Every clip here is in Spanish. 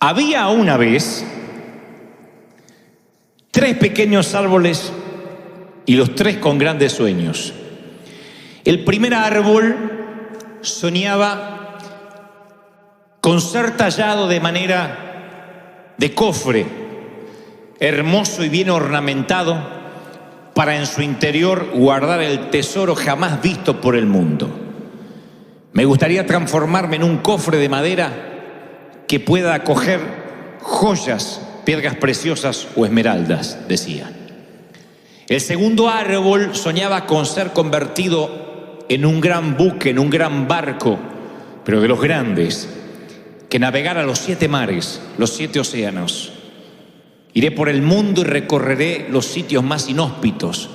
Había una vez 3 pequeños árboles y los 3 con grandes sueños. El primer árbol soñaba con ser tallado de manera de cofre, hermoso y bien ornamentado, para en su interior guardar el tesoro jamás visto por el mundo. Me gustaría transformarme en un cofre de madera que pueda acoger joyas, piedras preciosas o esmeraldas, decía. El segundo árbol soñaba con ser convertido en un gran buque, en un gran barco, pero de los grandes, que navegara los 7 mares, los 7 océanos. Iré por el mundo y recorreré los sitios más inhóspitos.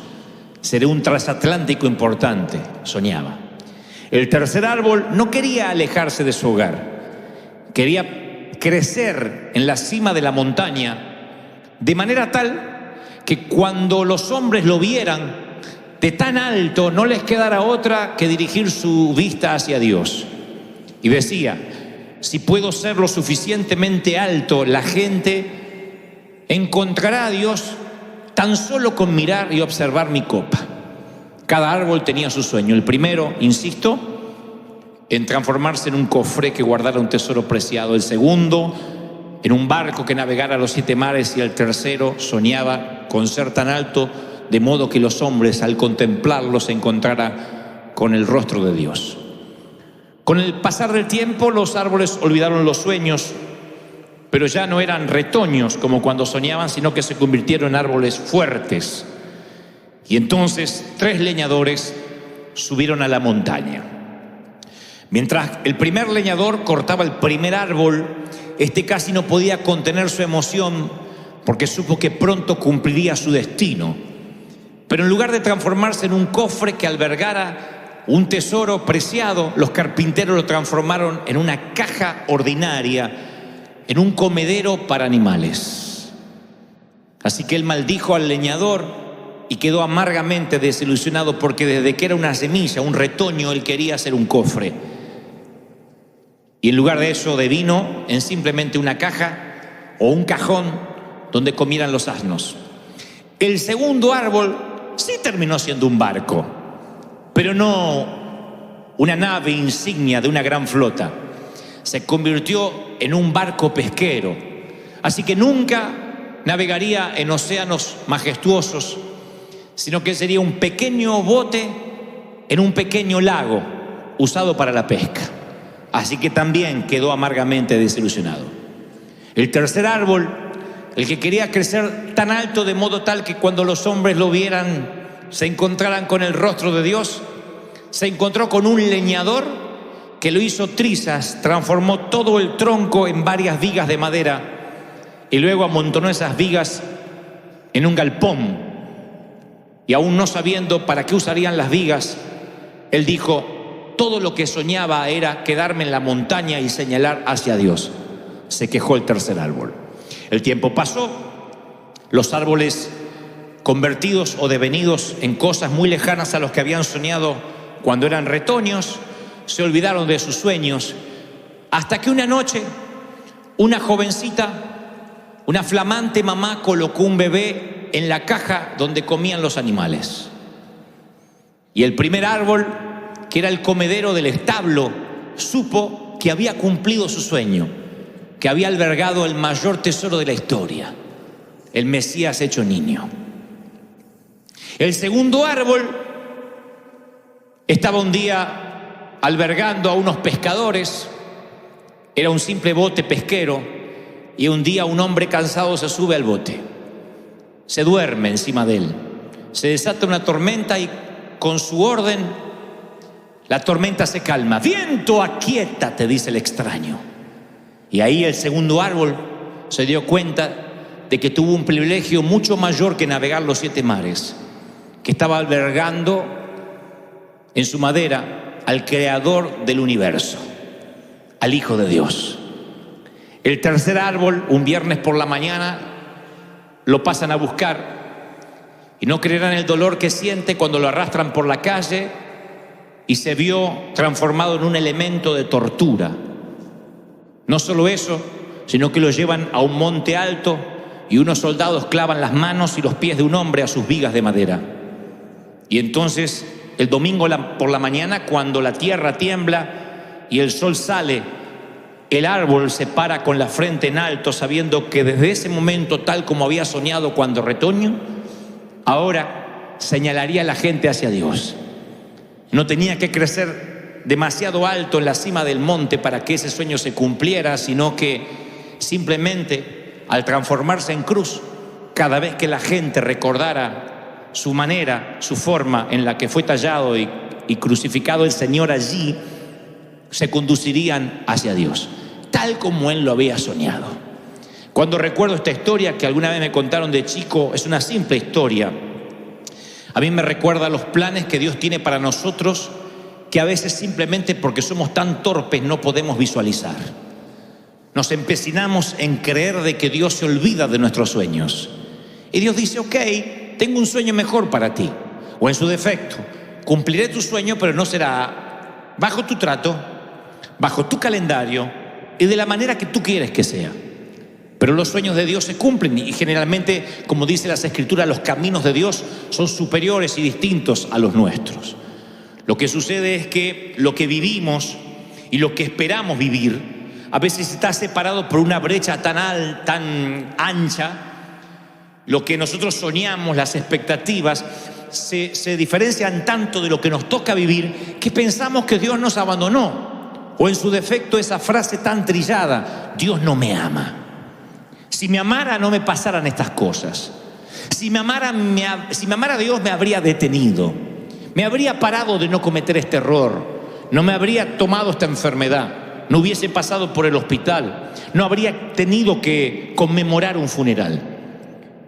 Seré un transatlántico importante, soñaba. El tercer árbol no quería alejarse de su hogar. Quería crecer en la cima de la montaña, de manera tal que cuando los hombres lo vieran de tan alto, no les quedara otra que dirigir su vista hacia Dios. Y decía: si puedo ser lo suficientemente alto, la gente encontrará a Dios tan solo con mirar y observar mi copa. Cada árbol tenía su sueño. El primero, insisto, en transformarse en un cofre que guardara un tesoro preciado. El segundo, en un barco que navegara los 7 mares. Y el tercero soñaba con ser tan alto de modo que los hombres, al contemplarlo, se encontrara con el rostro de Dios. Con el pasar del tiempo, los árboles olvidaron los sueños, pero ya no eran retoños como cuando soñaban, sino que se convirtieron en árboles fuertes. Y entonces 3 leñadores subieron a la montaña. Mientras el primer leñador cortaba el primer árbol, este casi no podía contener su emoción, porque supo que pronto cumpliría su destino. Pero en lugar de transformarse en un cofre que albergara un tesoro preciado, los carpinteros lo transformaron en una caja ordinaria, en un comedero para animales. Así que él maldijo al leñador y quedó amargamente desilusionado, porque desde que era una semilla, un retoño, él quería hacer un cofre. Y en lugar de eso devino en simplemente una caja o un cajón donde comieran los asnos. El segundo árbol sí terminó siendo un barco, pero no una nave insignia de una gran flota. Se convirtió en un barco pesquero. Así que nunca navegaría en océanos majestuosos, sino que sería un pequeño bote en un pequeño lago usado para la pesca. Así que también quedó amargamente desilusionado. El tercer árbol, el que quería crecer tan alto de modo tal que cuando los hombres lo vieran se encontraran con el rostro de Dios, se encontró con un leñador que lo hizo trizas, transformó todo el tronco en varias vigas de madera y luego amontonó esas vigas en un galpón. Y aún no sabiendo para qué usarían las vigas, él dijo: todo lo que soñaba era quedarme en la montaña y señalar hacia Dios. Se quejó el tercer árbol. El tiempo pasó, los árboles convertidos o devenidos en cosas muy lejanas a los que habían soñado cuando eran retoños, se olvidaron de sus sueños, hasta que una noche una jovencita, una flamante mamá, colocó un bebé en la caja donde comían los animales. Y el primer árbol, que era el comedero del establo, supo que había cumplido su sueño, que había albergado el mayor tesoro de la historia, el Mesías hecho niño. El segundo árbol estaba un día albergando a unos pescadores. Era un simple bote pesquero, y un día un hombre cansado se sube al bote, se duerme encima de él, se desata una tormenta y con su orden la tormenta se calma. Viento, aquíétate, dice el extraño. Y ahí el segundo árbol se dio cuenta de que tuvo un privilegio mucho mayor que navegar los 7 mares, que estaba albergando en su madera al creador del universo, al Hijo de Dios. El tercer árbol, un viernes por la mañana, lo pasan a buscar y no creerán el dolor que siente cuando lo arrastran por la calle y se vio transformado en un elemento de tortura. No solo eso, sino que lo llevan a un monte alto y unos soldados clavan las manos y los pies de un hombre a sus vigas de madera. Y entonces, el domingo por la mañana, cuando la tierra tiembla y el sol sale, el árbol se para con la frente en alto, sabiendo que desde ese momento, tal como había soñado cuando retoño, ahora señalaría a la gente hacia Dios. No tenía que crecer demasiado alto en la cima del monte para que ese sueño se cumpliera, sino que simplemente al transformarse en cruz, cada vez que la gente recordara su manera, su forma en la que fue tallado y crucificado el Señor allí, se conducirían hacia Dios, tal como Él lo había soñado. Cuando recuerdo esta historia que alguna vez me contaron de chico, es una simple historia. A mí me recuerda los planes que Dios tiene para nosotros, que a veces simplemente porque somos tan torpes no podemos visualizar. Nos empecinamos en creer de que Dios se olvida de nuestros sueños. Y Dios dice, ok, tengo un sueño mejor para ti. O en su defecto, cumpliré tu sueño, pero no será bajo tu trato, bajo tu calendario y de la manera que tú quieres que sea. Pero los sueños de Dios se cumplen y generalmente, como dice las Escrituras, los caminos de Dios son superiores y distintos a los nuestros. Lo que sucede es que lo que vivimos y lo que esperamos vivir a veces está separado por una brecha tan ancha. Lo que nosotros soñamos, las expectativas, se diferencian tanto de lo que nos toca vivir que pensamos que Dios nos abandonó. O en su defecto esa frase tan trillada, Dios no me ama. Si me amara no me pasaran estas cosas. Si me amara Dios me habría detenido. Me habría parado de no cometer este error. No me habría tomado esta enfermedad. No hubiese pasado por el hospital. No habría tenido que conmemorar un funeral.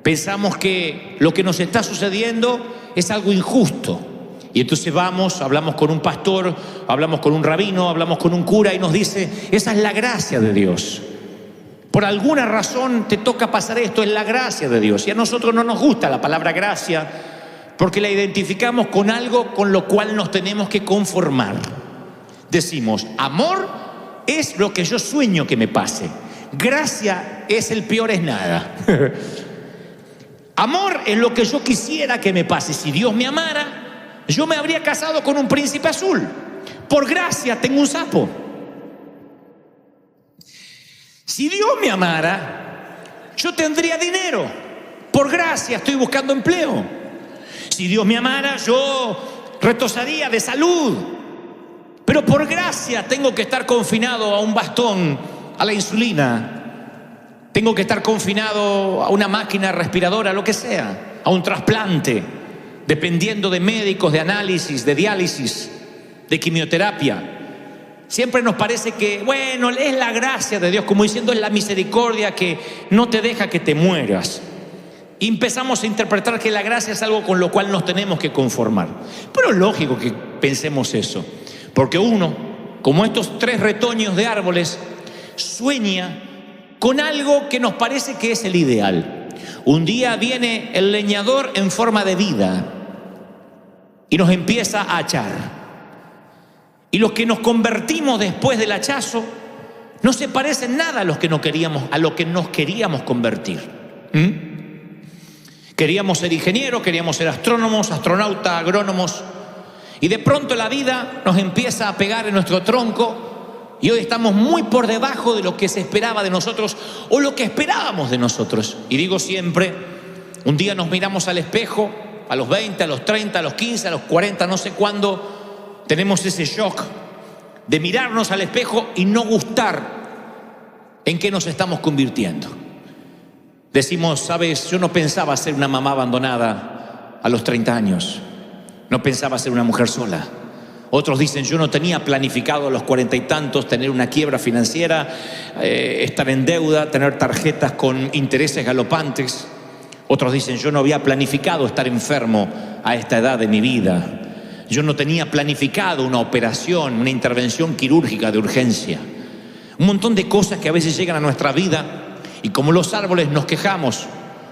Pensamos que lo que nos está sucediendo es algo injusto. Y entonces hablamos con un pastor, hablamos con un rabino, hablamos con un cura y nos dice, esa es la gracia de Dios. Por alguna razón te toca pasar esto, es la gracia de Dios. Y a nosotros no nos gusta la palabra gracia porque la identificamos con algo con lo cual nos tenemos que conformar. Decimos, amor es lo que yo sueño que me pase. Gracia es el peor es nada. Amor es lo que yo quisiera que me pase. Si Dios me amara, yo me habría casado con un príncipe azul. Por gracia tengo un sapo. Si Dios me amara, yo tendría dinero. Por gracia estoy buscando empleo. Si Dios me amara, yo retosaría de salud. Pero por gracia tengo que estar confinado a un bastón, a la insulina. Tengo que estar confinado a una máquina respiradora, lo que sea, a un trasplante, dependiendo de médicos, de análisis, de diálisis, de quimioterapia. Siempre nos parece que, bueno, es la gracia de Dios, como diciendo, es la misericordia que no te deja que te mueras. Y empezamos a interpretar que la gracia es algo con lo cual nos tenemos que conformar. Pero es lógico que pensemos eso, porque uno, como estos 3 retoños de árboles, sueña con algo que nos parece que es el ideal. Un día viene el leñador en forma de vida y nos empieza a achar. Y los que nos convertimos después del hachazo no se parecen nada a lo que nos queríamos convertir. Queríamos ser ingenieros, queríamos ser astrónomos, astronautas, agrónomos, y de pronto la vida nos empieza a pegar en nuestro tronco y hoy estamos muy por debajo de lo que se esperaba de nosotros o lo que esperábamos de nosotros. Y digo siempre, un día nos miramos al espejo, a los 20, a los 30, a los 15, a los 40, no sé cuándo, tenemos ese shock de mirarnos al espejo y no gustar en qué nos estamos convirtiendo. Decimos, sabes, yo no pensaba ser una mamá abandonada a los 30 años. No pensaba ser una mujer sola. Otros dicen, yo no tenía planificado a los 40 y tantos tener una quiebra financiera, estar en deuda, tener tarjetas con intereses galopantes. Otros dicen, yo no había planificado estar enfermo a esta edad de mi vida. Yo no tenía planificado una operación, una intervención quirúrgica de urgencia. Un montón de cosas que a veces llegan a nuestra vida y como los árboles nos quejamos.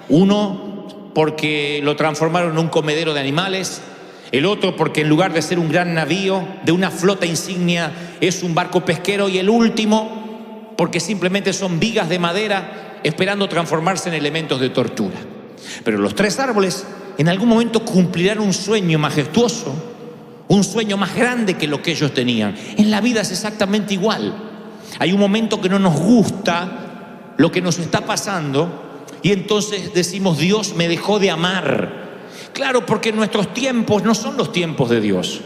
Uno, porque lo transformaron en un comedero de animales. El otro, porque en lugar de ser un gran navío de una flota insignia, es un barco pesquero. Y el último, porque simplemente son vigas de madera esperando transformarse en elementos de tortura. Pero los 3 árboles en algún momento cumplirán un sueño majestuoso, un sueño más grande que lo que ellos tenían. En la vida es exactamente igual. Hay un momento que no nos gusta lo que nos está pasando y entonces decimos: Dios me dejó de amar. Claro, porque nuestros tiempos no son los tiempos de Dios.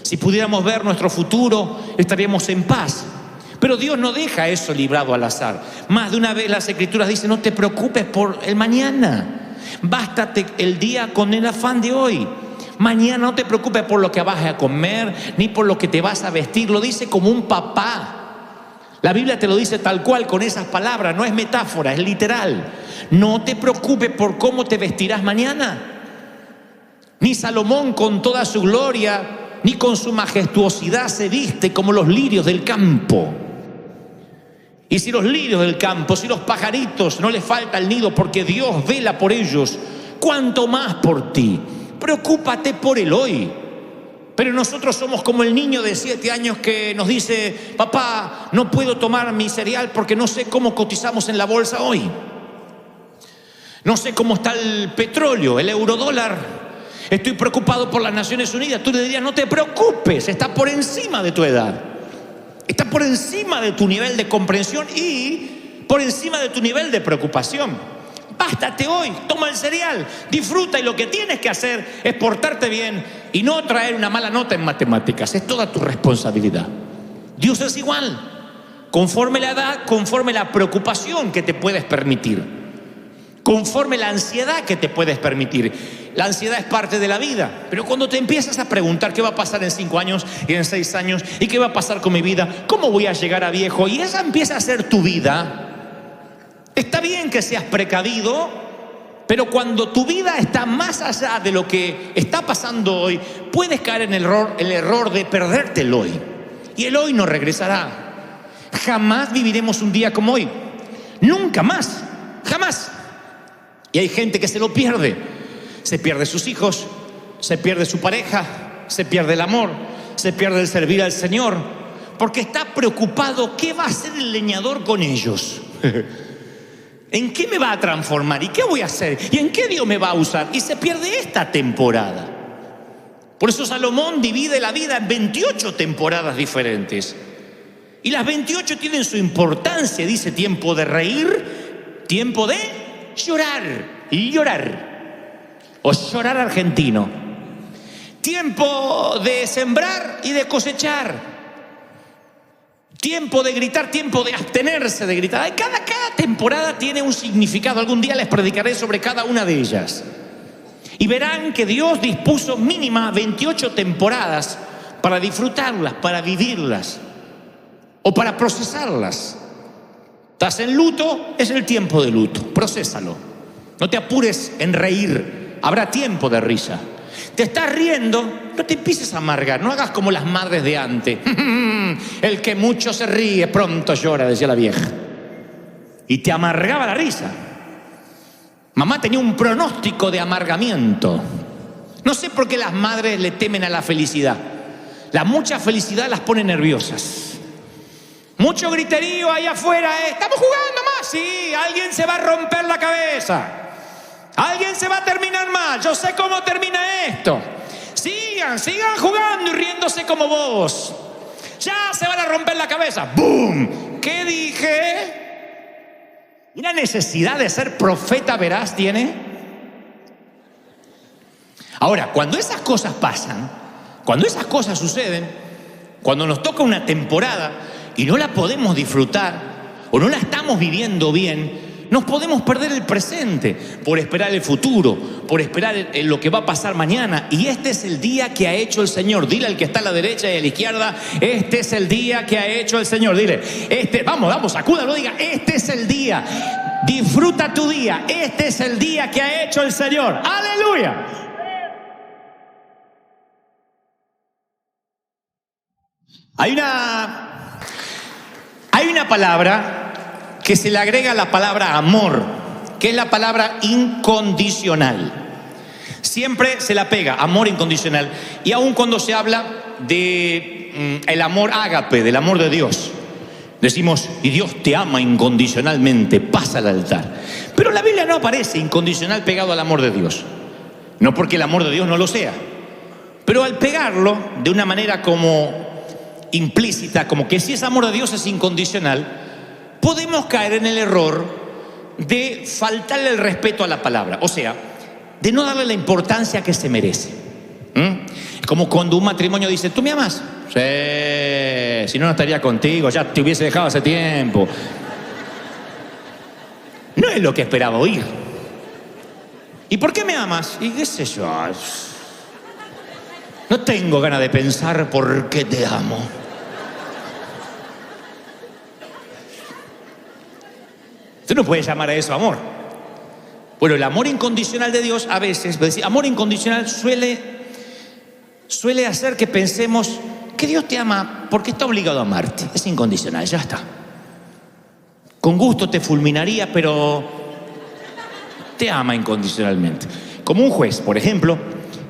Si pudiéramos ver nuestro futuro, estaríamos en paz. Pero Dios no deja eso librado al azar. Más de una vez las Escrituras dicen: no te preocupes por el mañana. Bástate el día con el afán de hoy. Mañana no te preocupes por lo que vas a comer, ni por lo que te vas a vestir. Lo dice como un papá. La Biblia te lo dice tal cual, con esas palabras. No es metáfora, es literal. No te preocupes por cómo te vestirás mañana. Ni Salomón con toda su gloria, ni con su majestuosidad se viste como los lirios del campo. Y si los lirios del campo, si los pajaritos no les falta el nido porque Dios vela por ellos, ¿cuánto más por ti? Preocúpate por el hoy. Pero nosotros somos como el niño de 7 años que nos dice: papá, no puedo tomar mi cereal porque no sé cómo cotizamos en la bolsa hoy. No sé cómo está el petróleo, el eurodólar. Estoy preocupado por las Naciones Unidas. Tú le dirías: no te preocupes, está por encima de tu edad. Está por encima de tu nivel de comprensión y por encima de tu nivel de preocupación. Bástate hoy, toma el cereal, disfruta, y lo que tienes que hacer es portarte bien y no traer una mala nota en matemáticas. Es toda tu responsabilidad. Dios es igual, conforme la edad, conforme la preocupación que te puedes permitir, conforme la ansiedad que te puedes permitir. La ansiedad es parte de la vida, pero cuando te empiezas a preguntar qué va a pasar en 5 años y en 6 años y qué va a pasar con mi vida, cómo voy a llegar a viejo, y esa empieza a ser tu vida. Está bien que seas precavido, pero cuando tu vida está más allá de lo que está pasando hoy, puedes caer en el error de perderte el hoy. Y el hoy no regresará. Jamás viviremos un día como hoy. Nunca más. Jamás. Y hay gente que se lo pierde. Se pierde sus hijos, se pierde su pareja, se pierde el amor, se pierde el servir al Señor, porque está preocupado: ¿qué va a hacer el leñador con ellos? ¿En qué me va a transformar? ¿Y qué voy a hacer? ¿Y en qué Dios me va a usar? Y se pierde esta temporada. Por eso Salomón divide la vida en 28 temporadas diferentes. Y las 28 tienen su importancia. Dice: tiempo de reír, tiempo de llorar y llorar. O llorar argentino. Tiempo de sembrar y de cosechar. Tiempo de gritar, tiempo de abstenerse de gritar. Cada temporada tiene un significado. Algún día les predicaré sobre cada una de ellas. Y verán que Dios dispuso mínima 28 temporadas para disfrutarlas, para vivirlas o para procesarlas. Estás en luto, es el tiempo de luto. Procésalo. No te apures en reír. Habrá tiempo de risa. Te estás riendo, no te empieces a amargar. No hagas como las madres de antes. El que mucho se ríe, pronto llora, decía la vieja. Y te amargaba la risa. Mamá tenía un pronóstico de amargamiento. No sé por qué las madres le temen a la felicidad. La mucha felicidad las pone nerviosas. Mucho griterío ahí afuera. Estamos jugando más. Sí, alguien se va a romper la cabeza. Alguien se va a terminar mal. Yo sé cómo termina esto. Sigan jugando y riéndose como bobos. Ya se van a romper la cabeza. ¡Bum! ¿Qué dije? ¿Una necesidad de ser profeta veraz tiene? Ahora, cuando esas cosas pasan, cuando esas cosas suceden, cuando nos toca una temporada y no la podemos disfrutar o no la estamos viviendo bien, nos podemos perder el presente por esperar el futuro, por esperar lo que va a pasar mañana. Y este es el día que ha hecho el Señor. Dile al que está a la derecha y a la izquierda: este es el día que ha hecho el Señor. Dile: vamos, sacúdalo, diga: este es el día. Disfruta tu día. Este es el día que ha hecho el Señor. ¡Aleluya! Hay una palabra que se le agrega la palabra amor, que es la palabra incondicional. Siempre se la pega, amor incondicional. Y aun cuando se habla de el amor ágape, del amor de Dios, Decimos, y Dios te ama incondicionalmente, pasa al altar. Pero la Biblia no aparece incondicional pegado al amor de Dios. No porque el amor de Dios no lo sea, pero al pegarlo de una manera como implícita, como que si ese amor de Dios es incondicional, podemos caer en el error de faltarle el respeto a la palabra. O sea, de no darle la importancia que se merece. Como cuando un matrimonio dice, ¿tú me amas? Sí, si no, no estaría contigo, ya te hubiese dejado hace tiempo. No es lo que esperaba oír. ¿Y por qué me amas? Y qué sé yo. No tengo ganas de pensar por qué te amo. Usted no puede llamar a eso amor. Bueno, el amor incondicional de Dios a veces, amor incondicional suele hacer que pensemos que Dios te ama porque está obligado a amarte. Es incondicional, ya está. Con gusto te fulminaría, pero te ama incondicionalmente. Como un juez, por ejemplo,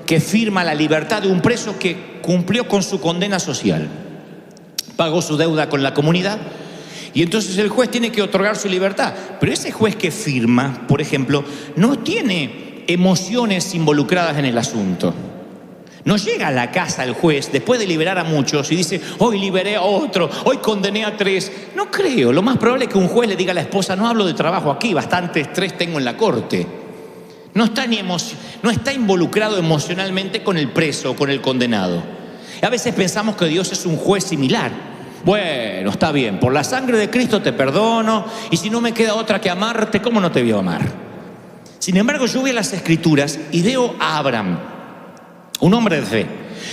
que firma la libertad de un preso que cumplió con su condena social, pagó su deuda con la comunidad y entonces el juez tiene que otorgar su libertad. Pero ese juez que firma, por ejemplo, no tiene emociones involucradas en el asunto. No llega a la casa el juez después de liberar a muchos y dice, hoy liberé a otro, hoy condené a 3. No creo. Lo más probable es que un juez le diga a la esposa, no hablo de trabajo aquí, bastante estrés tengo en la corte. No está involucrado emocionalmente con el preso o con el condenado. A veces pensamos que Dios es un juez similar. Bueno, está bien, por la sangre de Cristo te perdono, y si no me queda otra que amarte, ¿cómo no te voy a amar? Sin embargo, yo voy a las Escrituras y veo a Abraham, un hombre de fe.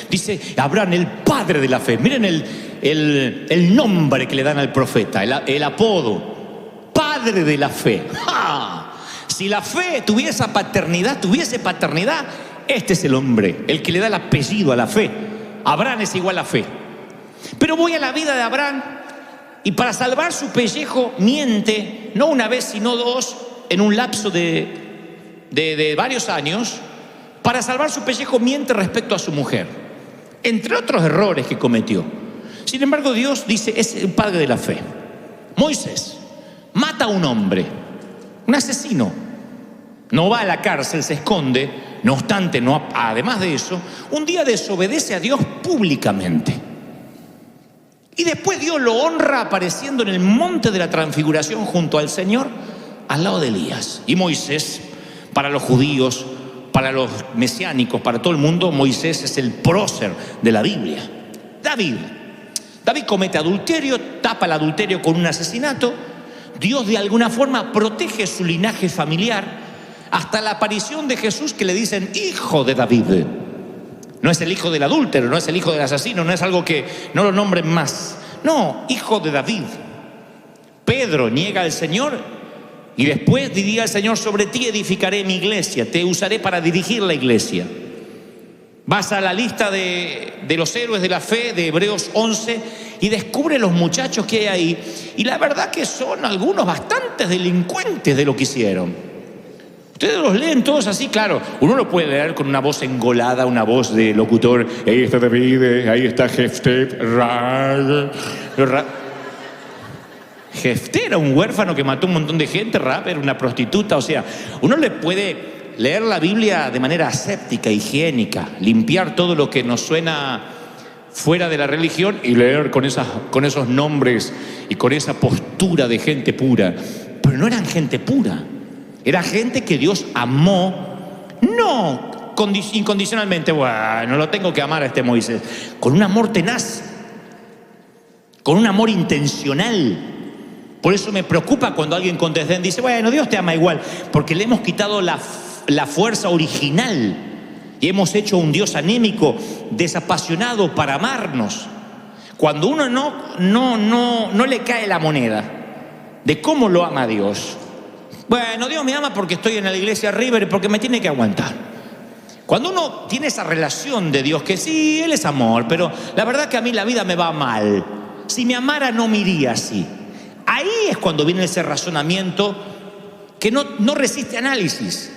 Dice Abraham, el padre de la fe. Miren el nombre que le dan al profeta, el apodo, padre de la fe. ¡Ja! Si la fe tuviese paternidad, este es el hombre, el que le da el apellido a la fe. Abraham es igual a fe. Pero voy a la vida de Abraham y para salvar su pellejo miente, no una vez sino 2, en un lapso de varios años. Para salvar su pellejo miente respecto a su mujer, entre otros errores que cometió. Sin embargo, Dios dice, es el padre de la fe. Moisés mata a un hombre, un asesino. No va a la cárcel, se esconde. No obstante, además de eso, un día desobedece a Dios públicamente. Y después Dios lo honra apareciendo en el monte de la transfiguración junto al Señor, al lado de Elías. Y Moisés, para los judíos, para los mesiánicos, para todo el mundo, Moisés es el prócer de la Biblia. David comete adulterio, tapa el adulterio con un asesinato. Dios de alguna forma protege su linaje familiar hasta la aparición de Jesús, que le dicen hijo de David. No es el hijo del adúltero, no es el hijo del asesino, no es algo que no lo nombren más. No, hijo de David. Pedro niega al Señor y después diría el Señor, sobre ti edificaré mi iglesia, te usaré para dirigir la iglesia. Vas a la lista de los héroes de la fe de Hebreos 11 y descubre los muchachos que hay ahí. Y la verdad que son algunos bastantes delincuentes de lo que hicieron. Ustedes los leen todos así, claro. Uno lo puede leer con una voz engolada, una voz de locutor. Ahí está David, ahí está Jefté. Jefté era un huérfano que mató un montón de gente. Rahab era una prostituta. O sea, uno le puede leer la Biblia de manera aséptica, higiénica, limpiar todo lo que nos suena fuera de la religión y leer con esos nombres y con esa postura de gente pura. Pero no eran gente pura. Era gente que Dios amó, no incondicionalmente, bueno, lo tengo que amar a este Moisés, con un amor tenaz, con un amor intencional. Por eso me preocupa cuando alguien con desdén dice, bueno, Dios te ama igual, porque le hemos quitado la fuerza original y hemos hecho un Dios anémico, desapasionado para amarnos. Cuando uno no le cae la moneda de cómo lo ama Dios. Bueno, Dios me ama porque estoy en la iglesia River y porque me tiene que aguantar. Cuando uno tiene esa relación de Dios, que sí, Él es amor, pero la verdad que a mí la vida me va mal. Si me amara no me iría así. Ahí es cuando viene ese razonamiento que no resiste análisis.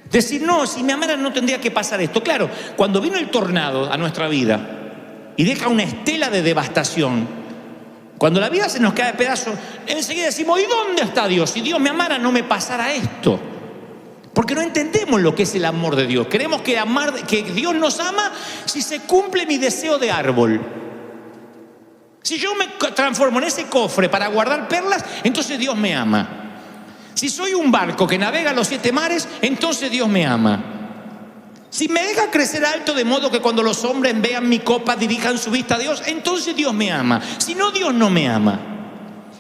Decir, no, si me amara no tendría que pasar esto. Claro, cuando vino el tornado a nuestra vida y deja una estela de devastación, Cuando la vida se nos cae de pedazos, enseguida decimos, ¿y dónde está Dios? Si Dios me amara, no me pasara esto. Porque no entendemos lo que es el amor de Dios. Creemos que Dios nos ama si se cumple mi deseo de árbol. Si yo me transformo en ese cofre para guardar perlas, entonces Dios me ama. Si soy un barco que navega los 7 mares, entonces Dios me ama. Si me deja crecer alto de modo que cuando los hombres vean mi copa dirijan su vista a Dios, entonces Dios me ama. Si no, Dios no me ama.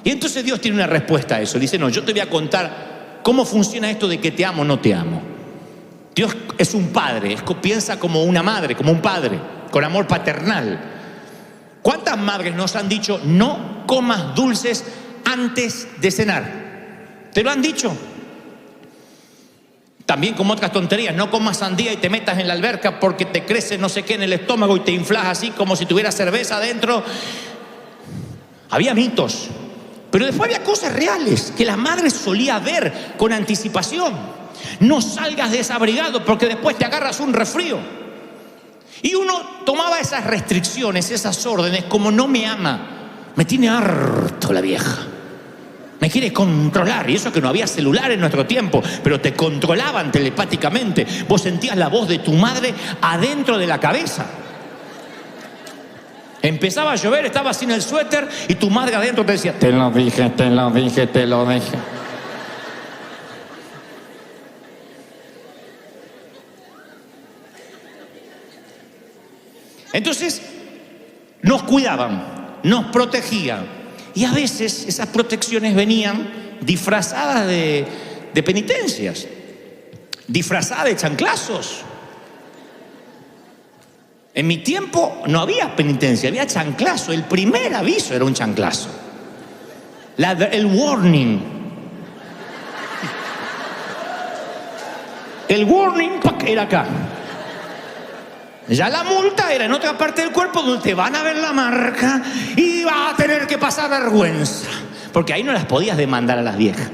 Y entonces Dios tiene una respuesta a eso. Dice, no, yo te voy a contar cómo funciona esto de que te amo o no te amo. Dios es un padre, piensa como una madre, como un padre, con amor paternal. ¿Cuántas madres nos han dicho, no comas dulces antes de cenar? ¿Te lo han dicho? También como otras tonterías, no comas sandía y te metas en la alberca porque te crece no sé qué en el estómago y te inflas así como si tuviera cerveza adentro. Había mitos, pero después había cosas reales que la madre solía ver con anticipación. No salgas desabrigado porque después te agarras un resfrío. Y uno tomaba esas restricciones, esas órdenes como no me ama. Me tiene harto la vieja. Me quiere controlar, y eso que no había celular en nuestro tiempo, pero te controlaban telepáticamente. Vos sentías la voz de tu madre adentro de la cabeza. Empezaba a llover, estabas sin el suéter y tu madre adentro te decía, te lo dije, te lo dije, te lo dije. Entonces, nos cuidaban, nos protegían. Y a veces esas protecciones venían disfrazadas de penitencias, disfrazadas de chanclazos. En mi tiempo no había penitencia, había chanclazo. El primer aviso era un chanclazo. El warning. El warning era acá. Ya la multa era en otra parte del cuerpo donde te van a ver la marca y vas a tener que pasar vergüenza. Porque ahí no las podías demandar a las viejas.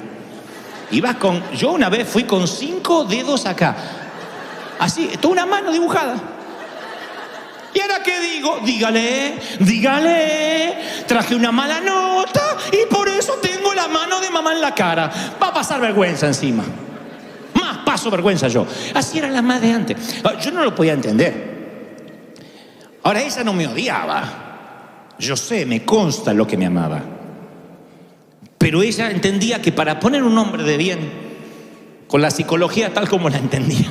Yo una vez fui con 5 dedos acá. Así, toda una mano dibujada. ¿Y ahora qué digo? Dígale, traje una mala nota y por eso tengo la mano de mamá en la cara. Va a pasar vergüenza encima. Más paso vergüenza yo. Así era la madre antes. Yo no lo podía entender. Ahora, ella no me odiaba. Yo sé, me consta lo que me amaba. Pero ella entendía que para poner un hombre de bien, con la psicología tal como la entendía,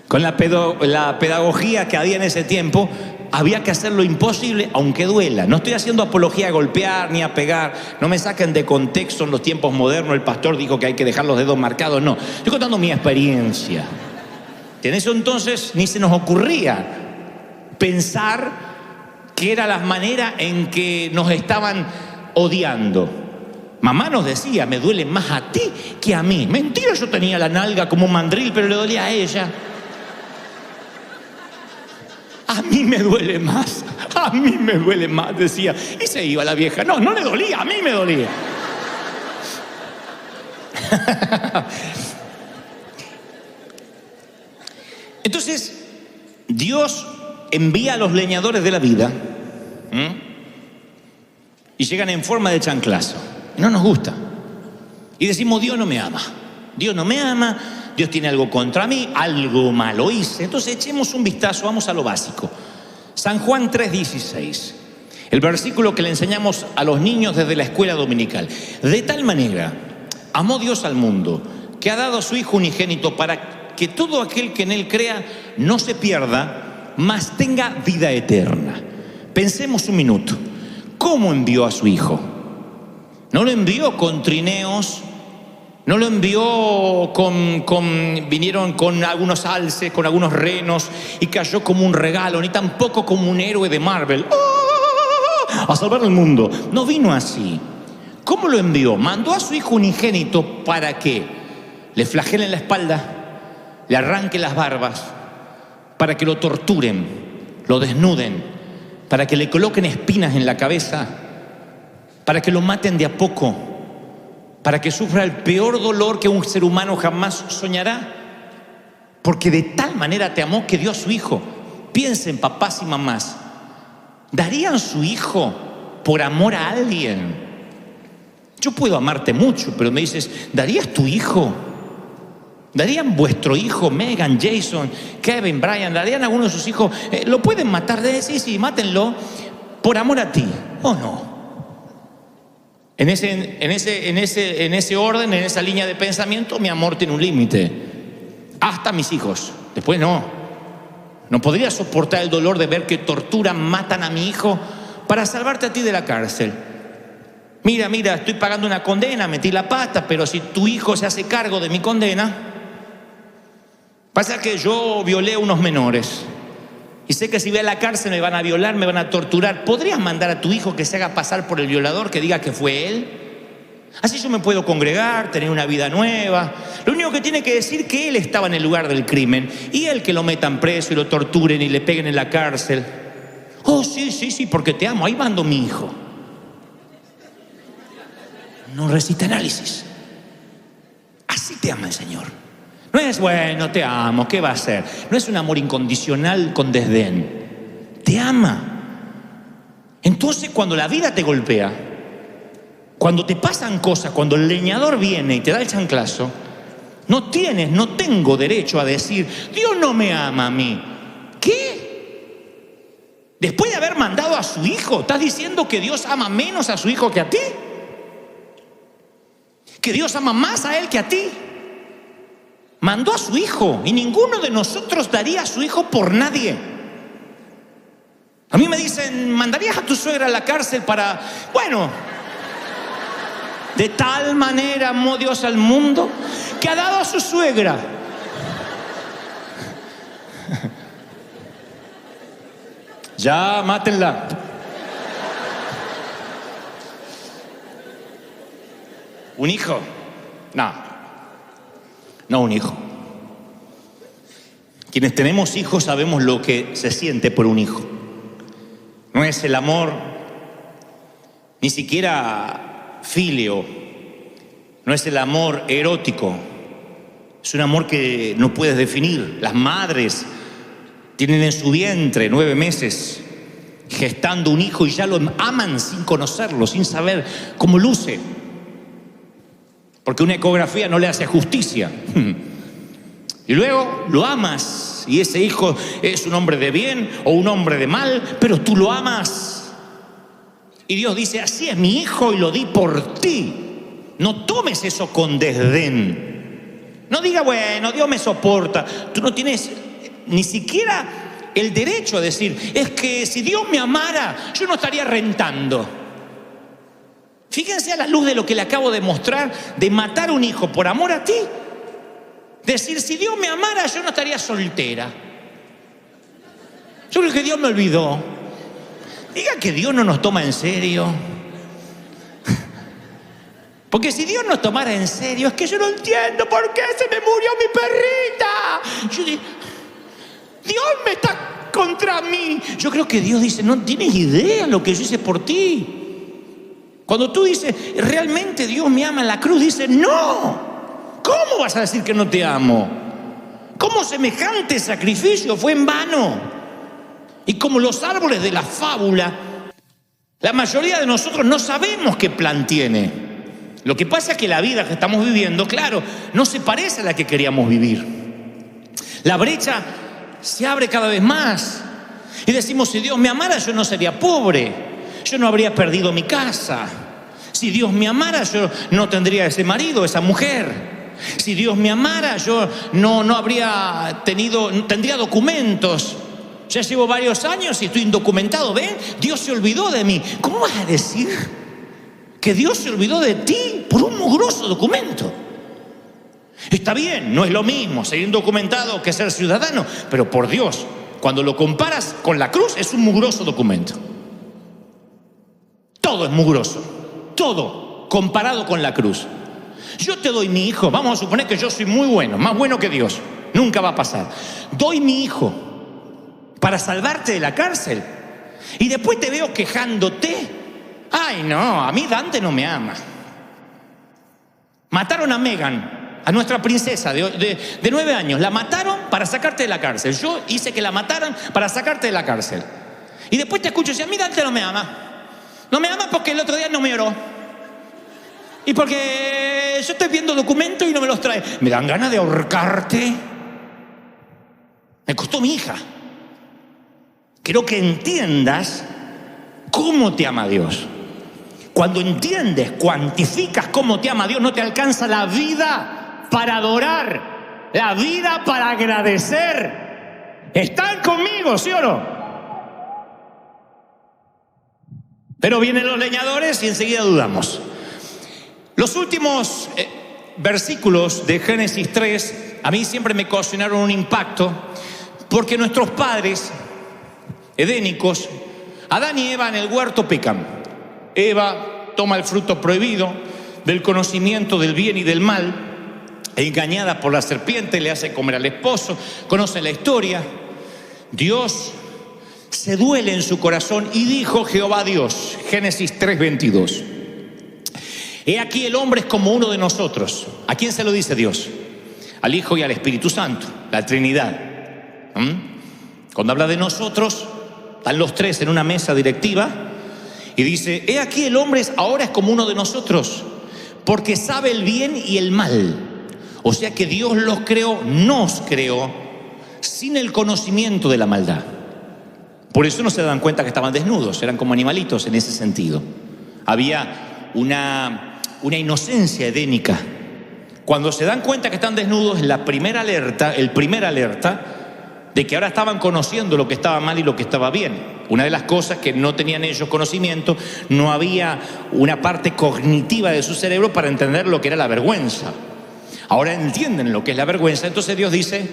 con la pedagogía que había en ese tiempo, había que hacer lo imposible, aunque duela. No estoy haciendo apología a golpear ni a pegar. No me saquen de contexto en los tiempos modernos. El pastor dijo que hay que dejar los dedos marcados. No, estoy contando mi experiencia. En eso entonces ni se nos ocurría pensar que era la manera en que nos estaban odiando. Mamá nos decía, me duele más a ti que a mí. Mentira, yo tenía la nalga como un mandril, pero le dolía a ella. A mí me duele más, decía. Y se iba la vieja. No le dolía, a mí me dolía. Entonces, Dios envía a los leñadores de la vida y llegan en forma de chanclazo. No nos gusta. Y decimos, Dios no me ama. Dios no me ama, Dios tiene algo contra mí, algo malo hice. Entonces echemos un vistazo, vamos a lo básico. San Juan 3:16, el versículo que le enseñamos a los niños desde la escuela dominical. De tal manera amó Dios al mundo, que ha dado a su Hijo unigénito para que todo aquel que en Él crea no se pierda, mas tenga vida eterna. Pensemos un minuto. ¿Cómo envió a su Hijo? No lo envió con trineos, no lo envió vinieron con algunos alces, con algunos renos y cayó como un regalo, ni tampoco como un héroe de Marvel. ¡Oh! A salvar el mundo. No vino así. ¿Cómo lo envió? Mandó a su Hijo unigénito para que le flagelen la espalda, le arranquen las barbas, para que lo torturen, lo desnuden, para que le coloquen espinas en la cabeza, para que lo maten de a poco, para que sufra el peor dolor que un ser humano jamás soñará. Porque de tal manera te amó que dio a su Hijo. Piensen, papás y mamás, ¿darían su hijo por amor a alguien. Yo puedo amarte mucho, pero me dices, ¿darías tu hijo? ¿Darían vuestro hijo, Megan, Jason, Kevin, Brian, darían alguno de sus hijos? ¿Lo pueden matar? Sí, mátenlo por amor a ti, ¿o no? En ese orden, en esa línea de pensamiento, mi amor tiene un límite. Hasta mis hijos. Después no. No podría soportar el dolor de ver que torturan, matan a mi hijo para salvarte a ti de la cárcel. Mira, estoy pagando una condena, metí la pata, pero si tu hijo se hace cargo de mi condena, pasa que yo violé a unos menores. Y sé que si voy a la cárcel me van a violar, me van a torturar. ¿Podrías mandar a tu hijo que se haga pasar por el violador, que diga que fue él? Así yo me puedo congregar, tener una vida nueva. Lo único que tiene que decir que él estaba en el lugar del crimen. Y él que lo metan preso y lo torturen y le peguen en la cárcel. Oh, sí, porque te amo. Ahí mando mi hijo. No recita análisis. Así te ama el Señor. No es, bueno, te amo, ¿qué va a hacer? No es un amor incondicional con desdén. Te ama. Entonces, cuando la vida te golpea, cuando te pasan cosas, cuando el leñador viene y te da el chanclazo, no tengo derecho a decir, Dios no me ama a mí. ¿Qué? Después de haber mandado a su hijo, ¿estás diciendo que Dios ama menos a su hijo que a ti? ¿Que Dios ama más a él que a ti? Mandó a su hijo y ninguno de nosotros daría a su hijo por nadie. A mí me dicen, ¿mandarías a tu suegra a la cárcel para...? Bueno, de tal manera amó Dios al mundo que ha dado a su suegra. Ya, mátenla. ¿Un hijo? No un hijo. Quienes tenemos hijos sabemos lo que se siente por un hijo. No es el amor, ni siquiera filio, no es el amor erótico, es un amor que no puedes definir. Las madres tienen en su vientre 9 meses gestando un hijo y ya lo aman sin conocerlo, sin saber cómo luce. Porque una ecografía no le hace justicia. Y luego lo amas y ese hijo es un hombre de bien o un hombre de mal, pero tú lo amas. Y Dios dice, así es mi hijo y lo di por ti. No tomes eso con desdén. No diga, bueno, Dios me soporta. Tú no tienes ni siquiera el derecho a decir, es que si Dios me amara, yo no estaría rentando. Fíjense a la luz de lo que le acabo de mostrar, de matar un hijo por amor a ti. Decir, si Dios me amara, yo no estaría soltera. Yo creo que Dios me olvidó. Diga que Dios no nos toma en serio. Porque si Dios nos tomara en serio, es que yo no entiendo por qué se me murió mi perrita. Yo digo, Dios me está contra mí. Yo creo que Dios dice, no tienes idea lo que yo hice por ti. Cuando tú dices, realmente Dios me ama en la cruz, dice, no. ¿Cómo vas a decir que no te amo? ¿Cómo semejante sacrificio fue en vano? Y como los árboles de la fábula, la mayoría de nosotros no sabemos qué plan tiene. Lo que pasa es que la vida que estamos viviendo, claro, no se parece a la que queríamos vivir. La brecha se abre cada vez más. Y decimos, si Dios me amara, yo no sería pobre. Yo no habría perdido mi casa. Si Dios me amara, yo no tendría ese marido, esa mujer. Si Dios me amara, yo no tendría documentos. Ya llevo varios años y estoy indocumentado. ¿Ven? Dios se olvidó de mí. ¿Cómo vas a decir que Dios se olvidó de ti por un mugroso documento? Está bien, no es lo mismo ser indocumentado que ser ciudadano, pero por Dios, cuando lo comparas con la cruz, es un mugroso documento. Todo es mugroso, todo comparado con la cruz. Yo te doy mi hijo, vamos a suponer que yo soy muy bueno, más bueno que Dios, nunca va a pasar. Doy mi hijo para salvarte de la cárcel y después te veo quejándote. Ay, no, a mí Dante no me ama. Mataron a Megan, a nuestra princesa de 9 años. La mataron para sacarte de la cárcel. Yo hice que la mataran para sacarte de la cárcel. Y después te escucho y a mí Dante no me ama. No me ama porque el otro día no me oró. Y porque yo estoy viendo documentos y no me los trae. Me dan ganas de ahorcarte. Me costó mi hija. Quiero que entiendas cómo te ama Dios. Cuando entiendes, cuantificas cómo te ama Dios, no te alcanza la vida para adorar, la vida para agradecer. ¿Están conmigo, sí o no? Pero vienen los leñadores y enseguida dudamos. Los últimos versículos de Génesis 3 a mí siempre me ocasionaron un impacto, porque nuestros padres edénicos, Adán y Eva en el huerto pecan. Eva toma el fruto prohibido del conocimiento del bien y del mal, engañada por la serpiente, le hace comer al esposo. Conocen la historia. Dios se duele en su corazón y dijo Jehová Dios, Génesis 3:22. He aquí el hombre es como uno de nosotros. ¿A quién se lo dice Dios? Al Hijo y al Espíritu Santo, la Trinidad. Cuando habla de nosotros, están los tres en una mesa directiva y dice, he aquí el hombre ahora es como uno de nosotros, porque sabe el bien y el mal. O sea que Dios los creó, nos creó, sin el conocimiento de la maldad. Por eso no se dan cuenta que estaban desnudos, eran como animalitos en ese sentido. Había una inocencia edénica. Cuando se dan cuenta que están desnudos, el primer alerta de que ahora estaban conociendo lo que estaba mal y lo que estaba bien. Una de las cosas que no tenían ellos conocimiento, no había una parte cognitiva de su cerebro para entender lo que era la vergüenza. Ahora entienden lo que es la vergüenza. Entonces Dios dice,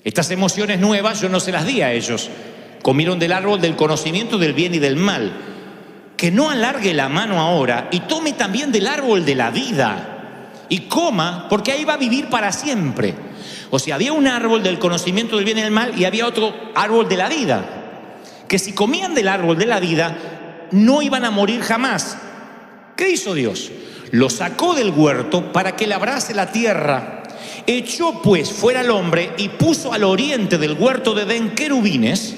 estas emociones nuevas yo no se las di a ellos. Comieron del árbol del conocimiento del bien y del mal. Que no alargue la mano ahora y tome también del árbol de la vida y coma, porque ahí va a vivir para siempre. O sea, había un árbol del conocimiento del bien y del mal y había otro árbol de la vida, que si comían del árbol de la vida no iban a morir jamás. ¿Qué hizo Dios? Lo sacó del huerto para que labrase la tierra. Echó pues fuera al hombre y puso al oriente del huerto de Edén querubines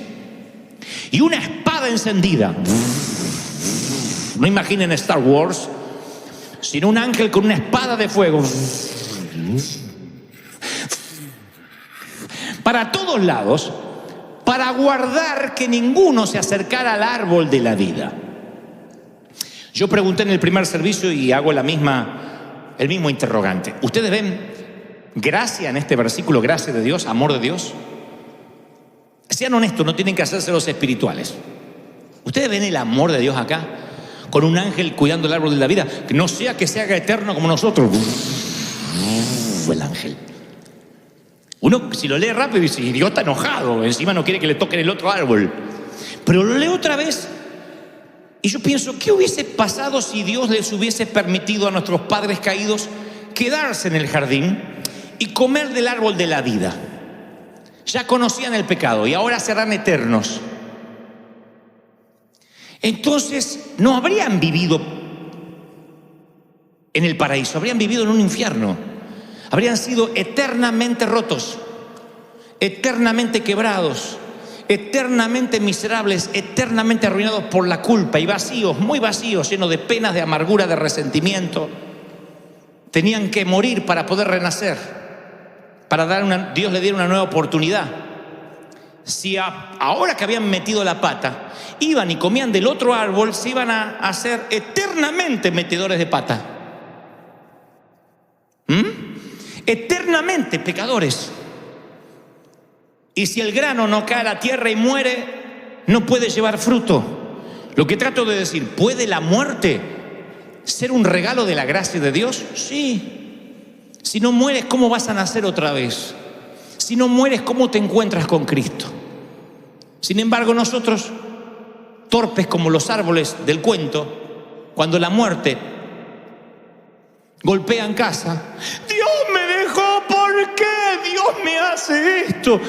y una espada encendida. No imaginen Star Wars, sino un ángel con una espada de fuego para todos lados, para guardar que ninguno se acercara al árbol de la vida. Yo pregunté en el primer servicio y hago el mismo interrogante. ¿Ustedes ven gracia en este versículo, gracia de Dios, amor de Dios? Sean honestos, no tienen que hacerse los espirituales. ¿Ustedes ven el amor de Dios acá? Con un ángel cuidando el árbol de la vida, que no sea que se haga eterno como nosotros. El ángel. Uno, si lo lee rápido, dice, idiota enojado, encima no quiere que le toquen el otro árbol. Pero lo leo otra vez y yo pienso, ¿qué hubiese pasado si Dios les hubiese permitido a nuestros padres caídos quedarse en el jardín y comer del árbol de la vida? Ya conocían el pecado y ahora serán eternos. Entonces no habrían vivido en el paraíso, habrían vivido en un infierno. Habrían sido eternamente rotos, eternamente quebrados, eternamente miserables, eternamente arruinados por la culpa y vacíos, muy vacíos, llenos de penas, de amargura, de resentimiento. Tenían que morir para poder renacer, para Dios le diera una nueva oportunidad. Si ahora que habían metido la pata, iban y comían del otro árbol, se iban a hacer eternamente metedores de pata. Eternamente pecadores. Y si el grano no cae a la tierra y muere, no puede llevar fruto. Lo que trato de decir, ¿puede la muerte ser un regalo de la gracia de Dios? Sí. Si no mueres, ¿cómo vas a nacer otra vez? Si no mueres, ¿cómo te encuentras con Cristo? Sin embargo, nosotros, torpes como los árboles del cuento, cuando la muerte golpea en casa, Dios me dejó, ¿por qué Dios me hace esto?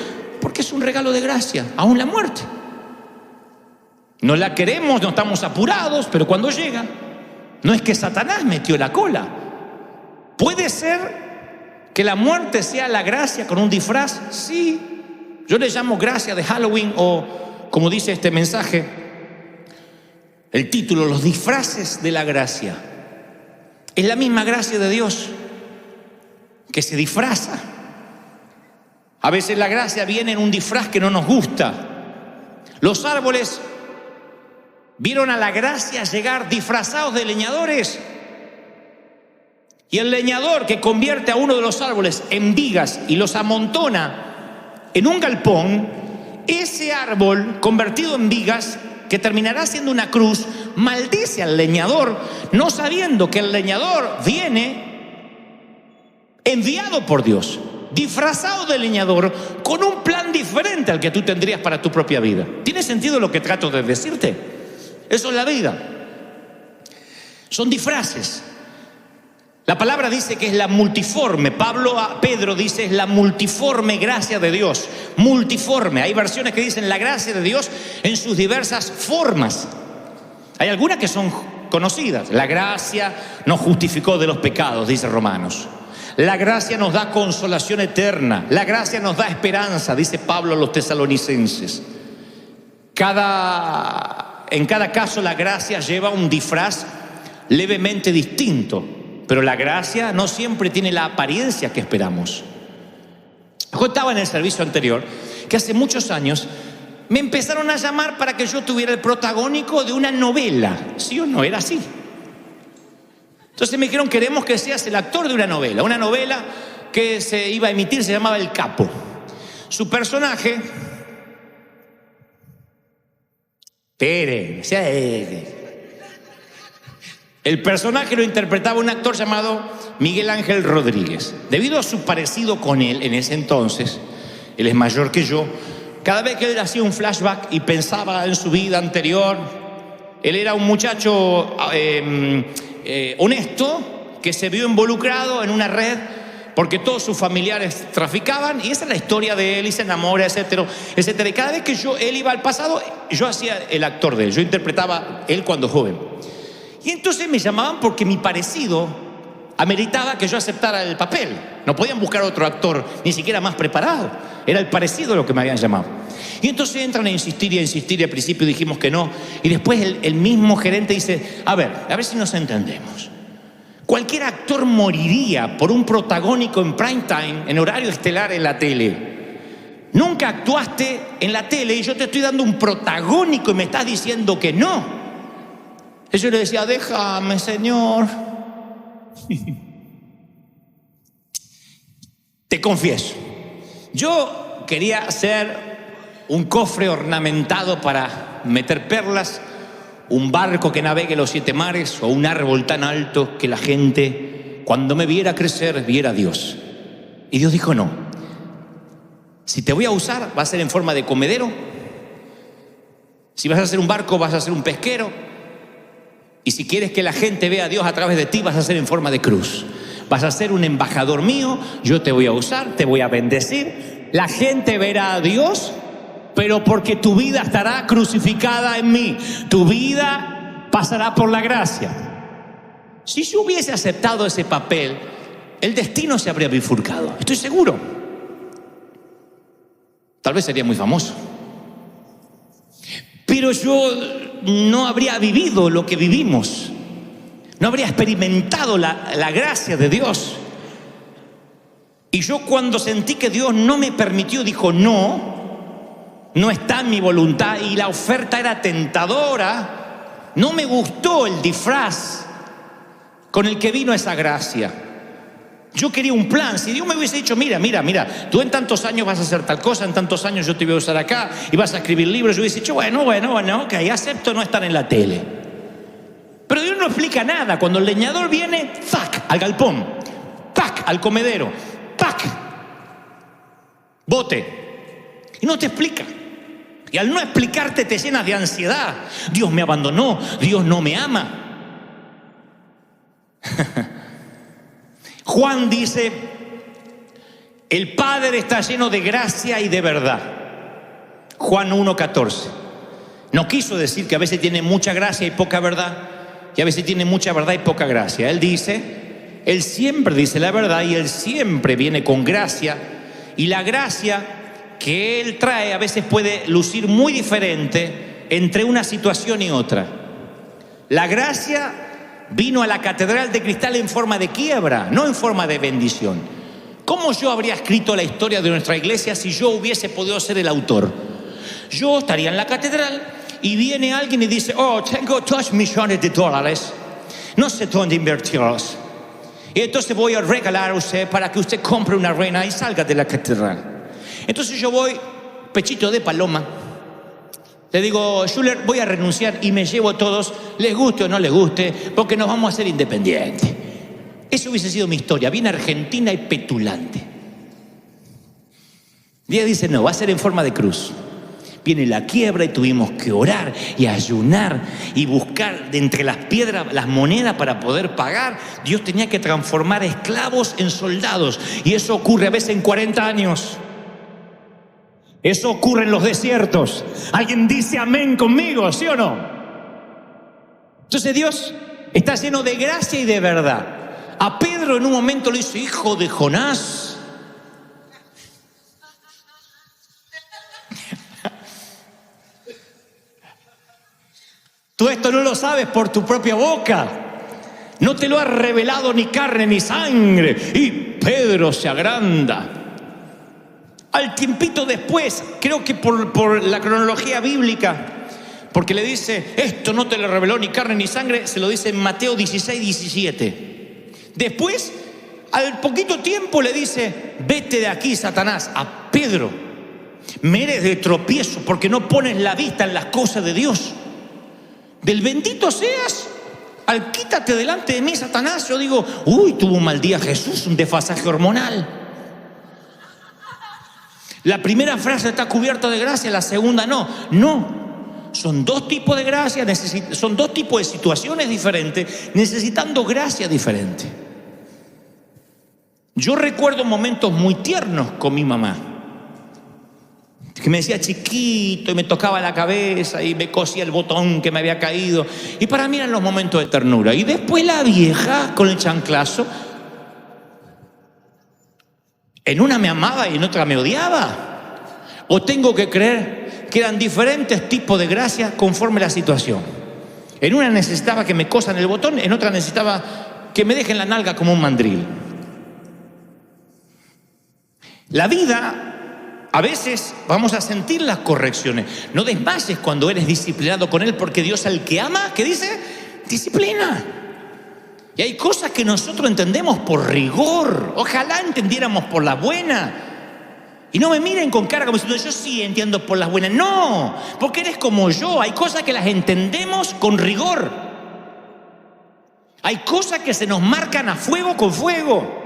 Porque es un regalo de gracia, aún la muerte. No la queremos, no estamos apurados, pero cuando llega, no es que Satanás metió la cola. Puede ser que la muerte sea la gracia con un disfraz, sí. Yo le llamo gracia de Halloween o, como dice este mensaje, El título, los disfraces de la gracia. Es la misma gracia de Dios que se disfraza. A veces la gracia viene en un disfraz que no nos gusta. Los árboles vieron a la gracia llegar disfrazados de leñadores. Y el leñador que convierte a uno de los árboles en vigas y los amontona en un galpón, ese árbol convertido en vigas, que terminará siendo una cruz, maldice al leñador, no sabiendo que el leñador viene enviado por Dios, disfrazado de leñador, con un plan diferente al que tú tendrías para tu propia vida. ¿Tiene sentido lo que trato de decirte? Eso es la vida. Son disfraces. La palabra dice que es la multiforme. Pedro dice es la multiforme gracia de Dios. Multiforme. Hay versiones que dicen la gracia de Dios en sus diversas formas. Hay algunas que son conocidas. La gracia nos justificó de los pecados, dice Romanos. La gracia nos da consolación eterna. La gracia nos da esperanza, dice Pablo a los tesalonicenses. En cada caso la gracia lleva un disfraz levemente distinto. Pero la gracia no siempre tiene la apariencia que esperamos. Contaba en el servicio anterior que hace muchos años me empezaron a llamar para que yo tuviera el protagónico de una novela. ¿Sí o no? Era así. Entonces me dijeron, queremos que seas el actor de una novela. Una novela que se iba a emitir, se llamaba El Capo. Su personaje... El personaje lo interpretaba un actor llamado Miguel Ángel Rodríguez. Debido a su parecido con él en ese entonces, él es mayor que yo, cada vez que él hacía un flashback y pensaba en su vida anterior, él era un muchacho honesto que se vio involucrado en una red porque todos sus familiares traficaban, y esa es la historia de él, y se enamora, etcétera, etcétera. Y cada vez que él iba al pasado, yo hacía el actor de él, yo interpretaba él cuando joven. Y entonces me llamaban porque mi parecido ameritaba que yo aceptara el papel. No podían buscar otro actor, ni siquiera más preparado. Era el parecido lo que me habían llamado. Y entonces entran a insistir y a insistir, y al principio dijimos que no. Y después el mismo gerente dice, a ver si nos entendemos. Cualquier actor moriría por un protagónico en prime time, en horario estelar en la tele. Nunca actuaste en la tele y yo te estoy dando un protagónico y me estás diciendo que no. Yo le decía, déjame, Señor. Te confieso, yo quería hacer un cofre ornamentado para meter perlas, un barco que navegue los 7 mares o un árbol tan alto que la gente, cuando me viera crecer, viera a Dios. Y Dios dijo, no. Si te voy a usar, va a ser en forma de comedero. Si vas a hacer un barco, vas a hacer un pesquero. Y si quieres que la gente vea a Dios a través de ti, vas a ser en forma de cruz. Vas a ser un embajador mío, yo te voy a usar, te voy a bendecir. La gente verá a Dios, pero porque tu vida estará crucificada en mí. Tu vida pasará por la gracia. Si yo hubiese aceptado ese papel, el destino se habría bifurcado. Estoy seguro. Tal vez sería muy famoso. Pero yo no habría vivido lo que vivimos. No habría experimentado la gracia de Dios. Y yo cuando sentí que Dios no me permitió, dijo, no está en mi voluntad, y la oferta era tentadora, no me gustó el disfraz con el que vino esa gracia. Yo quería un plan. Si Dios me hubiese dicho, mira, tú en tantos años vas a hacer tal cosa, en tantos años yo te voy a usar acá y vas a escribir libros, yo hubiese dicho, bueno, ok, acepto no estar en la tele. Pero Dios no explica nada. Cuando el leñador viene, ¡tac!, al galpón, ¡tac!, al comedero, ¡tac!, bote. Y no te explica. Y al no explicarte te llenas de ansiedad. Dios me abandonó, Dios no me ama. Juan dice, el Padre está lleno de gracia y de verdad. Juan 1:14. No quiso decir que a veces tiene mucha gracia y poca verdad, y a veces tiene mucha verdad y poca gracia. Él siempre dice la verdad, y Él siempre viene con gracia. Y la gracia que Él trae a veces puede lucir muy diferente entre una situación y otra. La gracia vino a la catedral de cristal en forma de quiebra, no en forma de bendición. ¿Cómo yo habría escrito la historia de nuestra iglesia si yo hubiese podido ser el autor? Yo estaría en la catedral y viene alguien y dice: oh, tengo 2 millones de dólares, no sé dónde invertirlos, y entonces voy a regalar a usted para que usted compre una reina y salga de la catedral. Entonces yo voy, pechito de paloma, le digo: Schuller, voy a renunciar y me llevo a todos, les guste o no les guste, porque nos vamos a hacer independientes. Eso hubiese sido mi historia, bien argentina y petulante. Dios dice: no, va a ser en forma de cruz. Viene la quiebra y tuvimos que orar y ayunar y buscar de entre las piedras las monedas para poder pagar. Dios tenía que transformar esclavos en soldados, y eso ocurre a veces en 40 años. Eso ocurre en los desiertos. ¿Alguien dice amén conmigo, sí o no? Entonces Dios está lleno de gracia y de verdad. A Pedro en un momento le dice: hijo de Jonás. Tú esto no lo sabes por tu propia boca. No te lo ha revelado ni carne ni sangre. Y Pedro se agranda. Al tiempito después, creo que por la cronología bíblica, porque le dice: esto no te lo reveló ni carne ni sangre, se lo dice en Mateo 16, 17. Después, al poquito tiempo le dice: vete de aquí, Satanás, a Pedro. Me eres de tropiezo porque no pones la vista en las cosas de Dios. Del bendito seas al quítate delante de mí, Satanás. Yo digo: uy, tuvo un mal día Jesús, un desfasaje hormonal. La primera frase está cubierta de gracia, la segunda no. No, son 2 tipos de gracia, son 2 tipos de situaciones diferentes, necesitando gracia diferente. Yo recuerdo momentos muy tiernos con mi mamá, que me decía chiquito y me tocaba la cabeza y me cosía el botón que me había caído, y para mí eran los momentos de ternura. Y después la vieja con el chanclazo, en una me amaba y en otra me odiaba. O tengo que creer que eran diferentes tipos de gracia conforme la situación. En una necesitaba que me cosan el botón, en otra necesitaba que me dejen la nalga como un mandril. La vida, a veces vamos a sentir las correcciones. No desmayes cuando eres disciplinado con Él, porque Dios al que ama, ¿qué dice? Disciplina. Y hay cosas que nosotros entendemos por rigor. Ojalá entendiéramos por la buena. Y no me miren con cara como diciendo: yo sí entiendo por las buenas. No, porque eres como yo. Hay cosas que las entendemos con rigor. Hay cosas que se nos marcan a fuego con fuego.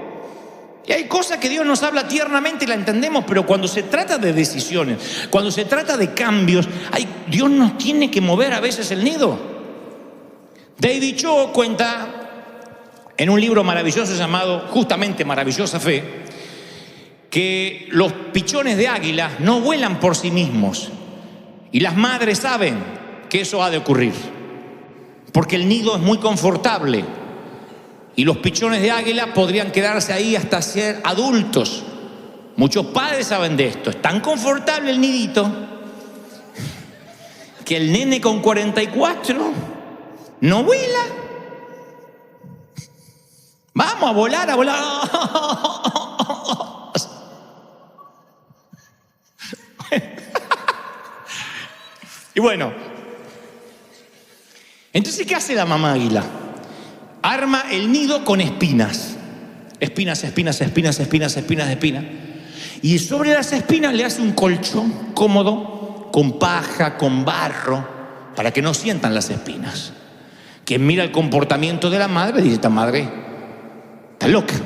Y hay cosas que Dios nos habla tiernamente y la entendemos, pero cuando se trata de decisiones, cuando se trata de cambios, Dios nos tiene que mover a veces el nido. David Cho cuenta en un libro maravilloso llamado justamente Maravillosa Fe, que los pichones de águila no vuelan por sí mismos, y las madres saben que eso ha de ocurrir, porque el nido es muy confortable. Y los pichones de águila podrían quedarse ahí hasta ser adultos. Muchos padres saben de esto. Es tan confortable el nidito que el nene con 44 no vuela. Vamos a volar, a volar. Y bueno, entonces, ¿qué hace la mamá águila? Arma el nido con espinas. Espinas, espinas, espinas, espinas, espinas, espinas. Y sobre las espinas le hace un colchón cómodo, con paja, con barro, para que no sientan las espinas. Quien mira el comportamiento de la madre dice: esta madre está loca.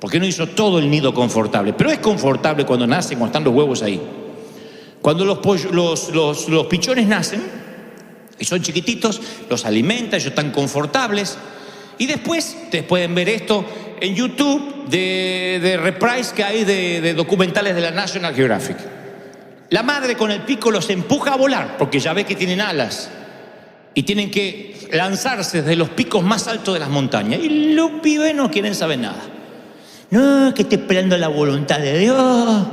¿Por qué no hizo todo el nido confortable? Pero es confortable cuando nacen, cuando están los huevos ahí. Cuando los pichones nacen y son chiquititos, los alimenta, ellos están confortables. Y después, ustedes pueden ver esto en YouTube de reprise que hay de documentales de la National Geographic. La madre con el pico los empuja a volar, porque ya ve que tienen alas y tienen que lanzarse desde los picos más altos de las montañas. Y los pibes no quieren saber nada. No, que esté esperando la voluntad de Dios.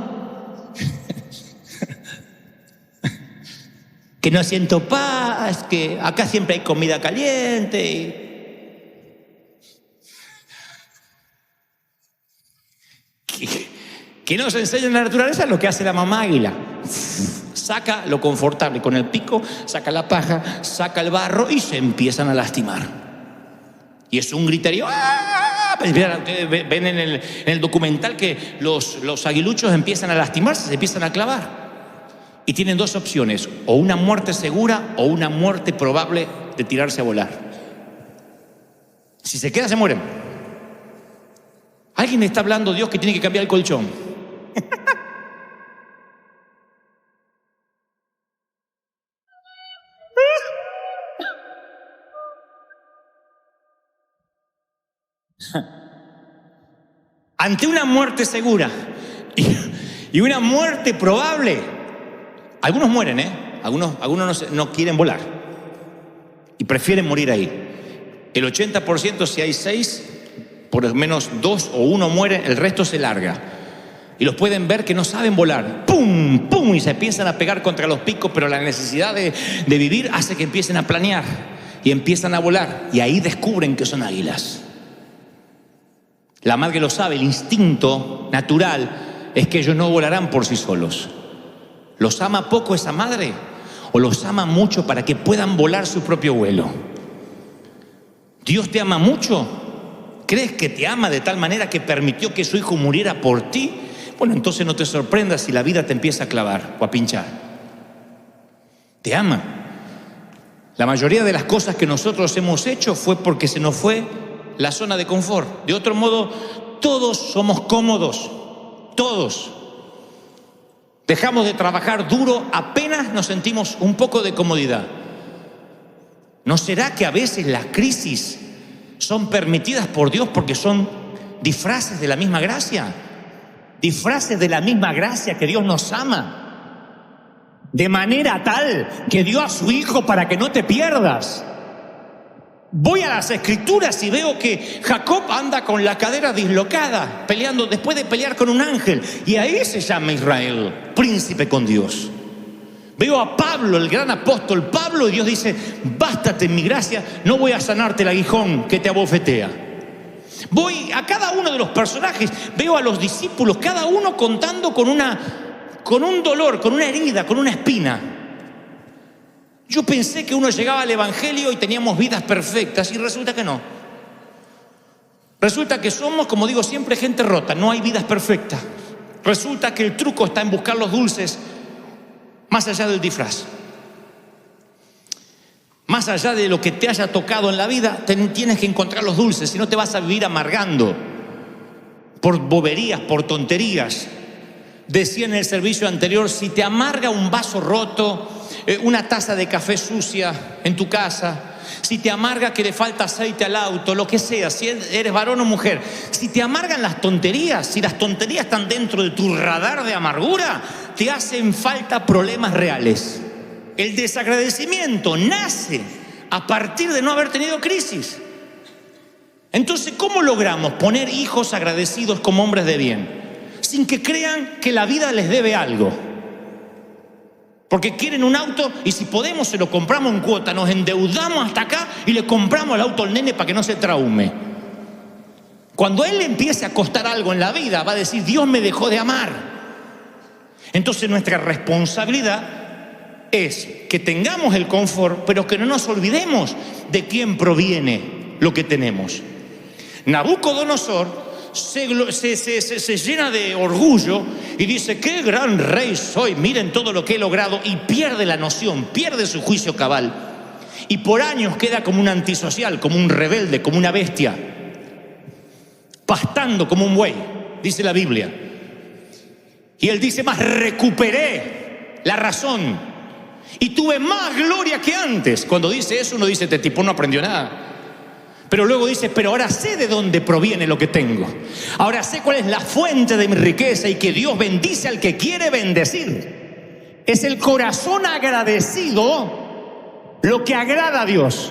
que no siento paz, que acá siempre hay comida caliente. Que nos enseña en la naturaleza lo que hace la mamá águila. Saca lo confortable con el pico, saca la paja, saca el barro y se empiezan a lastimar. Y es un griterío. ¡Ah! Ustedes ven en el documental que los aguiluchos empiezan a lastimarse, se empiezan a clavar. Y tienen dos opciones: o una muerte segura o una muerte probable de tirarse a volar. Si se queda, se mueren. Alguien me está hablando, Dios, que tiene que cambiar el colchón. Ante una muerte segura y una muerte probable, algunos mueren, algunos no quieren volar y prefieren morir ahí. El 80%, si hay 6, por lo menos 2 o 1 mueren, el resto se larga. Y los pueden ver que no saben volar. ¡Pum! ¡Pum! Y se empiezan a pegar contra los picos, pero la necesidad de vivir hace que empiecen a planear y empiezan a volar. Y ahí descubren que son águilas. La madre lo sabe, el instinto natural es que ellos no volarán por sí solos. ¿Los ama poco esa madre? ¿O los ama mucho para que puedan volar su propio vuelo? ¿Dios te ama mucho? ¿Crees que te ama de tal manera que permitió que su hijo muriera por ti? Bueno, entonces no te sorprendas si la vida te empieza a clavar o a pinchar. Te ama. La mayoría de las cosas que nosotros hemos hecho fue porque se nos fue la zona de confort. De otro modo, todos somos cómodos. Todos. Dejamos de trabajar duro apenas nos sentimos un poco de comodidad. ¿No será que a veces las crisis son permitidas por Dios porque son disfraces de la misma gracia? Disfraces de la misma gracia que Dios nos ama. De manera tal que dio a su Hijo para que no te pierdas. Voy a las Escrituras y veo que Jacob anda con la cadera dislocada, peleando después de pelear con un ángel. Y ahí se llama Israel, príncipe con Dios. Veo a Pablo, el gran apóstol Pablo, y Dios dice: bástate en mi gracia, no voy a sanarte el aguijón que te abofetea. Voy a cada uno de los personajes, veo a los discípulos, cada uno contando con un dolor, con una herida, con una espina. Yo pensé que uno llegaba al evangelio y teníamos vidas perfectas, y resulta que no. Resulta que somos, como digo siempre, gente rota, no hay vidas perfectas. Resulta que el truco está en buscar los dulces más allá del disfraz. Más allá de lo que te haya tocado en la vida, tienes que encontrar los dulces, si no te vas a vivir amargando por boberías, por tonterías. Decía en el servicio anterior: si te amarga un vaso roto, una taza de café sucia en tu casa, si te amarga que le falta aceite al auto, lo que sea, si eres varón o mujer, si te amargan las tonterías, si las tonterías están dentro de tu radar de amargura, te hacen falta problemas reales. El desagradecimiento nace a partir de no haber tenido crisis. Entonces, ¿cómo logramos poner hijos agradecidos como hombres de bien? Sin que crean que la vida les debe algo. Porque quieren un auto y si podemos se lo compramos en cuota, nos endeudamos hasta acá y le compramos el auto al nene para que no se traume. Cuando a él le empiece a costar algo en la vida, va a decir: Dios me dejó de amar. Entonces nuestra responsabilidad es que tengamos el confort, pero que no nos olvidemos de quién proviene lo que tenemos. Nabucodonosor se llena de orgullo y dice: qué gran rey soy, miren todo lo que he logrado, y pierde la noción, pierde su juicio cabal, y por años queda como un antisocial, como un rebelde, como una bestia, pastando como un buey, dice la Biblia. Y él dice: mas recuperé la razón y tuve más gloria que antes. Cuando dice eso, uno dice: este tipo no aprendió nada. Pero luego dice: pero ahora sé de dónde proviene lo que tengo. Ahora sé cuál es la fuente de mi riqueza, y que Dios bendice al que quiere bendecir. Es el corazón agradecido lo que agrada a Dios.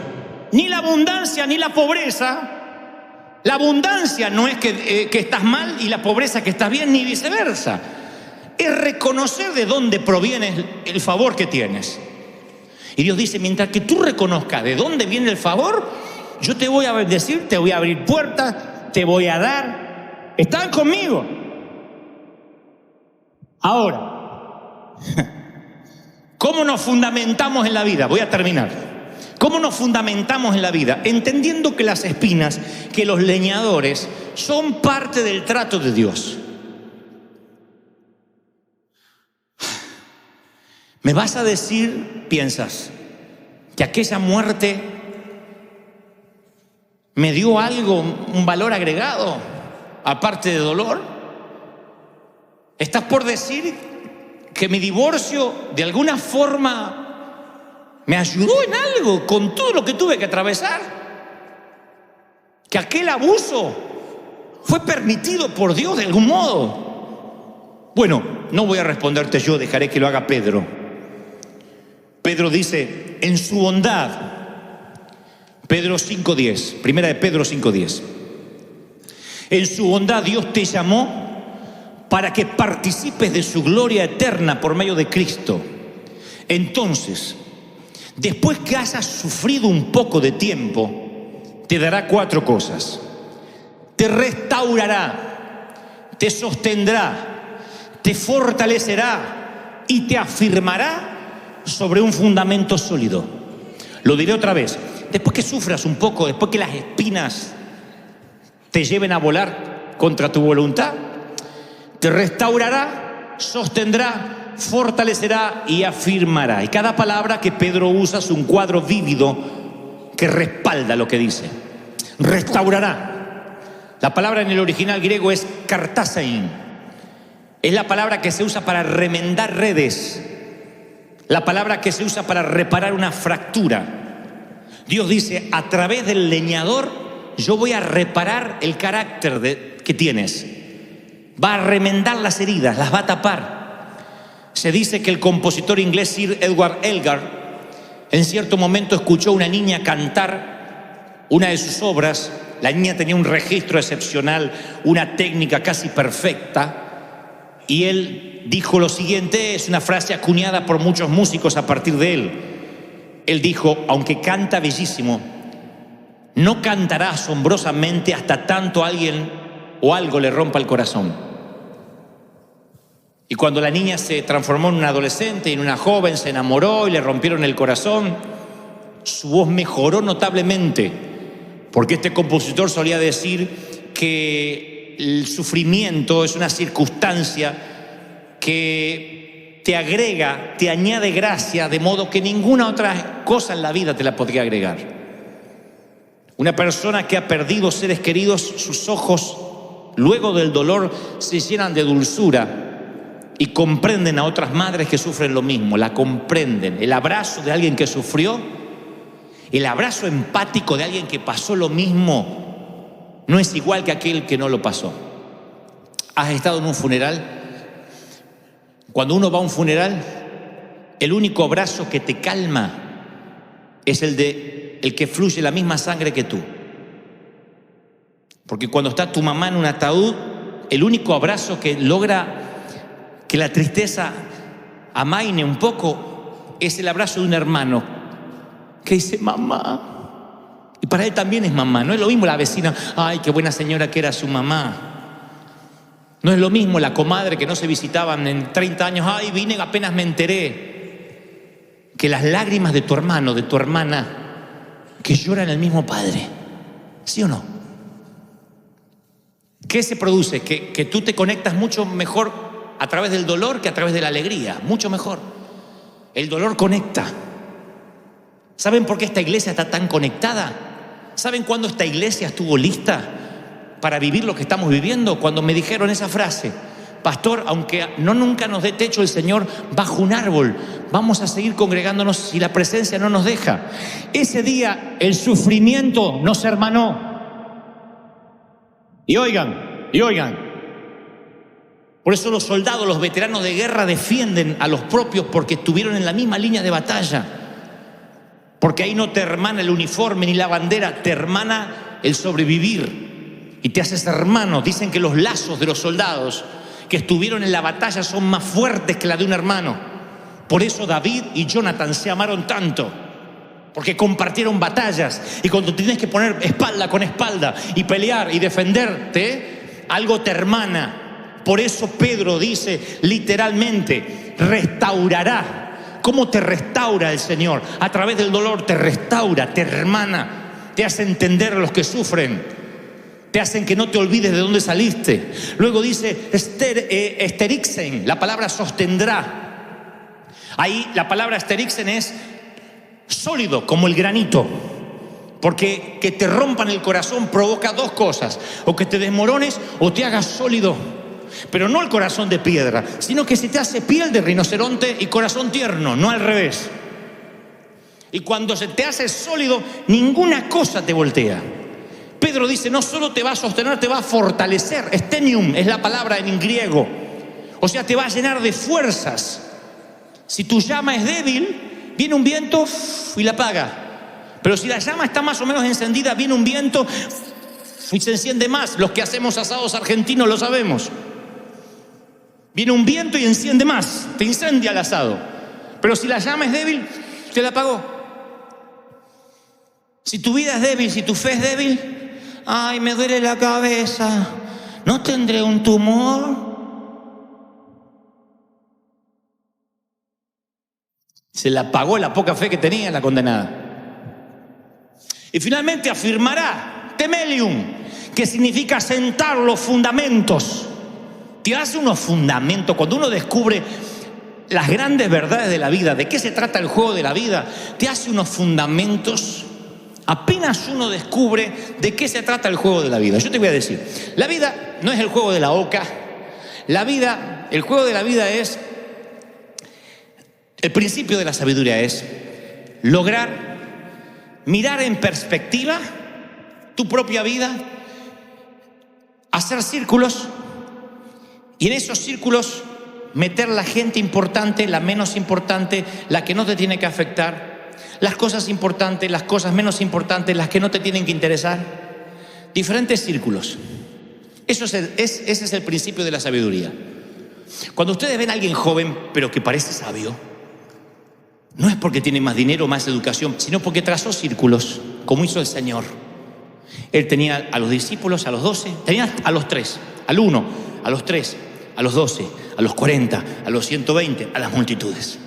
Ni la abundancia ni la pobreza. La abundancia no es que estás mal y la pobreza que estás bien, ni viceversa. Es reconocer de dónde proviene el favor que tienes. Y Dios dice, mientras que tú reconozcas de dónde viene el favor, yo te voy a bendecir, te voy a abrir puertas, te voy a dar. ¿Están conmigo? Ahora, ¿cómo nos fundamentamos en la vida? Voy a terminar. ¿Cómo nos fundamentamos en la vida? Entendiendo que las espinas, que los leñadores, son parte del trato de Dios. ¿Me vas a decir, piensas, que aquella muerte me dio algo, un valor agregado, aparte de dolor? ¿Estás por decir que mi divorcio de alguna forma me ayudó en algo con todo lo que tuve que atravesar? ¿Que aquel abuso fue permitido por Dios de algún modo? Bueno, no voy a responderte yo, dejaré que lo haga Pedro. Pedro dice, en su bondad, Pedro 5:10, primera de Pedro 5:10, en su bondad Dios te llamó para que participes de su gloria eterna por medio de Cristo. Entonces, después que hayas sufrido un poco de tiempo, te dará 4 cosas. Te restaurará, te sostendrá, te fortalecerá y te afirmará sobre un fundamento sólido. Lo diré otra vez. Después que sufras un poco, después que las espinas te lleven a volar contra tu voluntad, te restaurará, sostendrá, fortalecerá y afirmará. Y cada palabra que Pedro usa es un cuadro vívido que respalda lo que dice. Restaurará. La palabra en el original griego es kartasein. Es la palabra que se usa para remendar redes. La palabra que se usa para reparar una fractura. Dios dice, a través del leñador, yo voy a reparar el carácter que tienes. Va a remendar las heridas, las va a tapar. Se dice que el compositor inglés Sir Edward Elgar, en cierto momento escuchó a una niña cantar una de sus obras. La niña tenía un registro excepcional, una técnica casi perfecta. Y él dijo lo siguiente, es una frase acuñada por muchos músicos a partir de él. Él dijo, aunque canta bellísimo, no cantará asombrosamente hasta tanto alguien o algo le rompa el corazón. Y cuando la niña se transformó en una adolescente, en una joven, se enamoró y le rompieron el corazón, su voz mejoró notablemente, porque este compositor solía decir que el sufrimiento es una circunstancia que te agrega, te añade gracia, de modo que ninguna otra cosa en la vida te la podría agregar. Una persona que ha perdido seres queridos, sus ojos, luego del dolor, se llenan de dulzura y comprenden a otras madres que sufren lo mismo, la comprenden. El abrazo de alguien que sufrió, el abrazo empático de alguien que pasó lo mismo, no es igual que aquel que no lo pasó. ¿Has estado en un funeral? Cuando uno va a un funeral, el único abrazo que te calma es el que fluye la misma sangre que tú. Porque cuando está tu mamá en un ataúd, el único abrazo que logra que la tristeza amaine un poco es el abrazo de un hermano que dice mamá. Y para él también es mamá. No es lo mismo la vecina, ay, qué buena señora que era su mamá. No es lo mismo la comadre que no se visitaban en 30 años, ay, vine apenas me enteré, que las lágrimas de tu hermano, de tu hermana, que lloran el mismo padre. ¿Sí o no? ¿Qué se produce? Que tú te conectas mucho mejor a través del dolor que a través de la alegría, mucho mejor. El dolor conecta. ¿Saben por qué esta iglesia está tan conectada? ¿Saben cuándo esta iglesia estuvo lista para vivir lo que estamos viviendo? Cuando me dijeron esa frase, pastor, aunque no nunca nos dé techo el Señor bajo un árbol, vamos a seguir congregándonos si la presencia no nos deja. Ese día el sufrimiento nos hermanó. Y oigan, por eso los soldados, los veteranos de guerra defienden a los propios, porque estuvieron en la misma línea de batalla. Porque ahí no te hermana el uniforme ni la bandera, te hermana el sobrevivir y te haces hermano. Dicen que los lazos de los soldados que estuvieron en la batalla son más fuertes que la de un hermano, Por eso David y Jonathan se amaron tanto, porque compartieron batallas, y cuando tienes que poner espalda con espalda y pelear y defenderte, algo te hermana. Por eso Pedro dice literalmente, restaurará. ¿Cómo te restaura el Señor? A través del dolor te restaura, te hermana, te hace entender a los que sufren, te hacen que no te olvides de dónde saliste. Luego dice esterixen, la palabra sostendrá. Ahí la palabra esterixen es sólido, como el granito. Porque que te rompan el corazón provoca dos cosas: o que te desmorones o te hagas sólido. Pero no el corazón de piedra, sino que se te hace piel de rinoceronte y corazón tierno, no al revés. Y cuando se te hace sólido, ninguna cosa te voltea. Pedro dice, no solo te va a sostener, te va a fortalecer. Estenium es la palabra en griego. O sea, te va a llenar de fuerzas. Si tu llama es débil, viene un viento y la apaga. Pero si la llama está más o menos encendida, viene un viento y se enciende más. Los que hacemos asados argentinos lo sabemos. Viene un viento y enciende más, te incendia el asado. Pero si la llama es débil, te la apagó. Si tu vida es débil, si tu fe es débil, ay, me duele la cabeza, ¿no tendré un tumor? Se la apagó la poca fe que tenía la condenada. Y finalmente afirmará, temelium, que significa sentar los fundamentos. Te hace unos fundamentos. Cuando uno descubre las grandes verdades de la vida, de qué se trata el juego de la vida, te hace unos fundamentos. Apenas uno descubre de qué se trata el juego de la vida. Yo te voy a decir, la vida no es el juego de la oca. La vida, el juego de la vida es, el principio de la sabiduría es lograr mirar en perspectiva tu propia vida, hacer círculos y en esos círculos meter la gente importante, la menos importante, la que no te tiene que afectar, las cosas importantes, las cosas menos importantes, las que no te tienen que interesar. Diferentes círculos. Ese es el principio de la sabiduría. Cuando ustedes ven a alguien joven pero que parece sabio, no es porque tiene más dinero o más educación, sino porque trazó círculos, como hizo el Señor. Él tenía a los discípulos, a los 12, tenía a los 3, al 1, a los 3, a los 12, a los 40, a los 120, a las multitudes.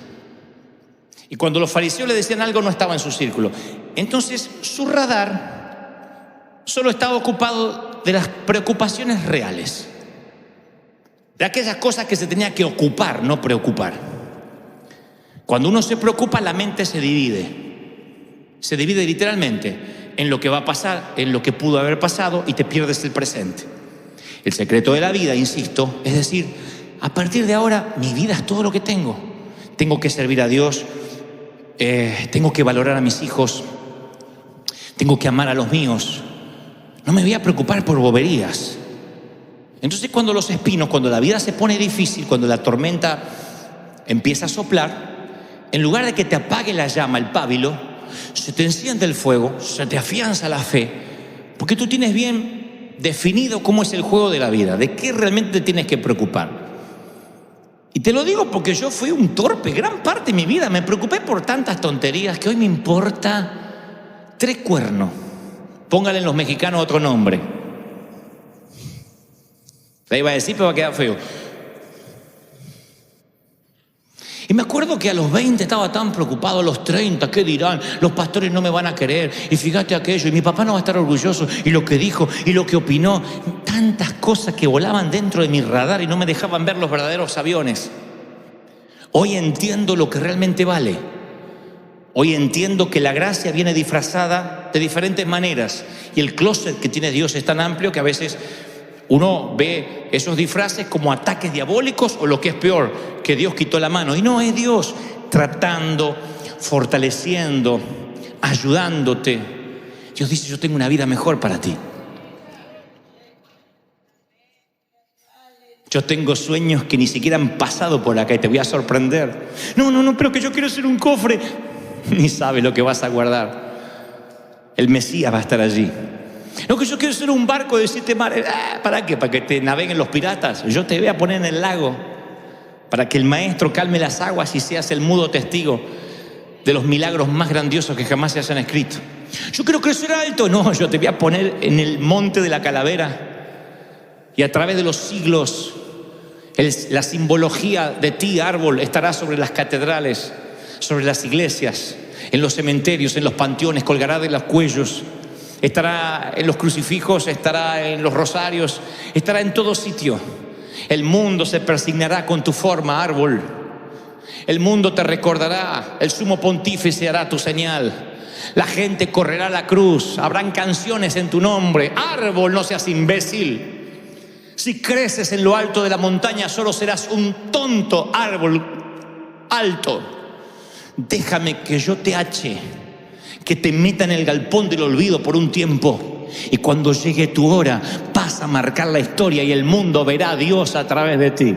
Y cuando los fariseos le decían algo, no estaba en su círculo. Entonces su radar solo estaba ocupado de las preocupaciones reales, de aquellas cosas que se tenía que ocupar, no preocupar. Cuando uno se preocupa, la mente se divide literalmente en lo que va a pasar, en lo que pudo haber pasado, y te pierdes el presente. El secreto de la vida, insisto, es decir, a partir de ahora mi vida es todo lo que tengo. Tengo que servir a Dios, tengo que valorar a mis hijos, tengo que amar a los míos. No me voy a preocupar por boberías. Entonces cuando los espinos, cuando la vida se pone difícil, cuando la tormenta empieza a soplar, en lugar de que te apague la llama, el pábilo, se te enciende el fuego, se te afianza la fe, porque tú tienes bien definido cómo es el juego de la vida, de qué realmente te tienes que preocupar. Y te lo digo porque yo fui un torpe, gran parte de mi vida me preocupé por tantas tonterías que hoy me importa 3 cuernos. Póngale en los mexicanos otro nombre. La iba a decir, pero va a quedar feo. Y me acuerdo que a los 20 estaba tan preocupado, a los 30, ¿qué dirán? Los pastores no me van a querer, y fíjate aquello, y mi papá no va a estar orgulloso, y lo que dijo, y lo que opinó. Tantas cosas que volaban dentro de mi radar y no me dejaban ver los verdaderos aviones. Hoy entiendo lo que realmente vale. Hoy entiendo que la gracia viene disfrazada de diferentes maneras, y el closet que tiene Dios es tan amplio que a veces uno ve esos disfraces como ataques diabólicos, o lo que es peor, que Dios quitó la mano. Y no, es Dios tratando, fortaleciendo, ayudándote. Dios dice, yo tengo una vida mejor para ti. Yo tengo sueños que ni siquiera han pasado por acá y te voy a sorprender. No, pero que yo quiero ser un cofre. Ni sabes lo que vas a guardar. El Mesías va a estar allí. No, que yo quiero ser un barco de 7 mares. ¿Para qué? ¿Para que te naveguen los piratas? Yo te voy a poner en el lago para que el Maestro calme las aguas y seas el mudo testigo de los milagros más grandiosos que jamás se hayan escrito. Yo quiero crecer alto. No, yo te voy a poner en el monte de la calavera, y a través de los siglos la simbología de ti, árbol, estará sobre las catedrales, sobre las iglesias, en los cementerios, en los panteones, colgará de los cuellos, estará en los crucifijos, estará en los rosarios, estará en todo sitio. El mundo se persignará con tu forma, árbol. El mundo te recordará, el sumo pontífice hará tu señal. La gente correrá a la cruz, habrán canciones en tu nombre. Árbol, no seas imbécil. Si creces en lo alto de la montaña, solo serás un tonto árbol alto. Déjame que yo te hache, que te meta en el galpón del olvido por un tiempo. Y cuando llegue tu hora, vas a marcar la historia y el mundo verá a Dios a través de ti.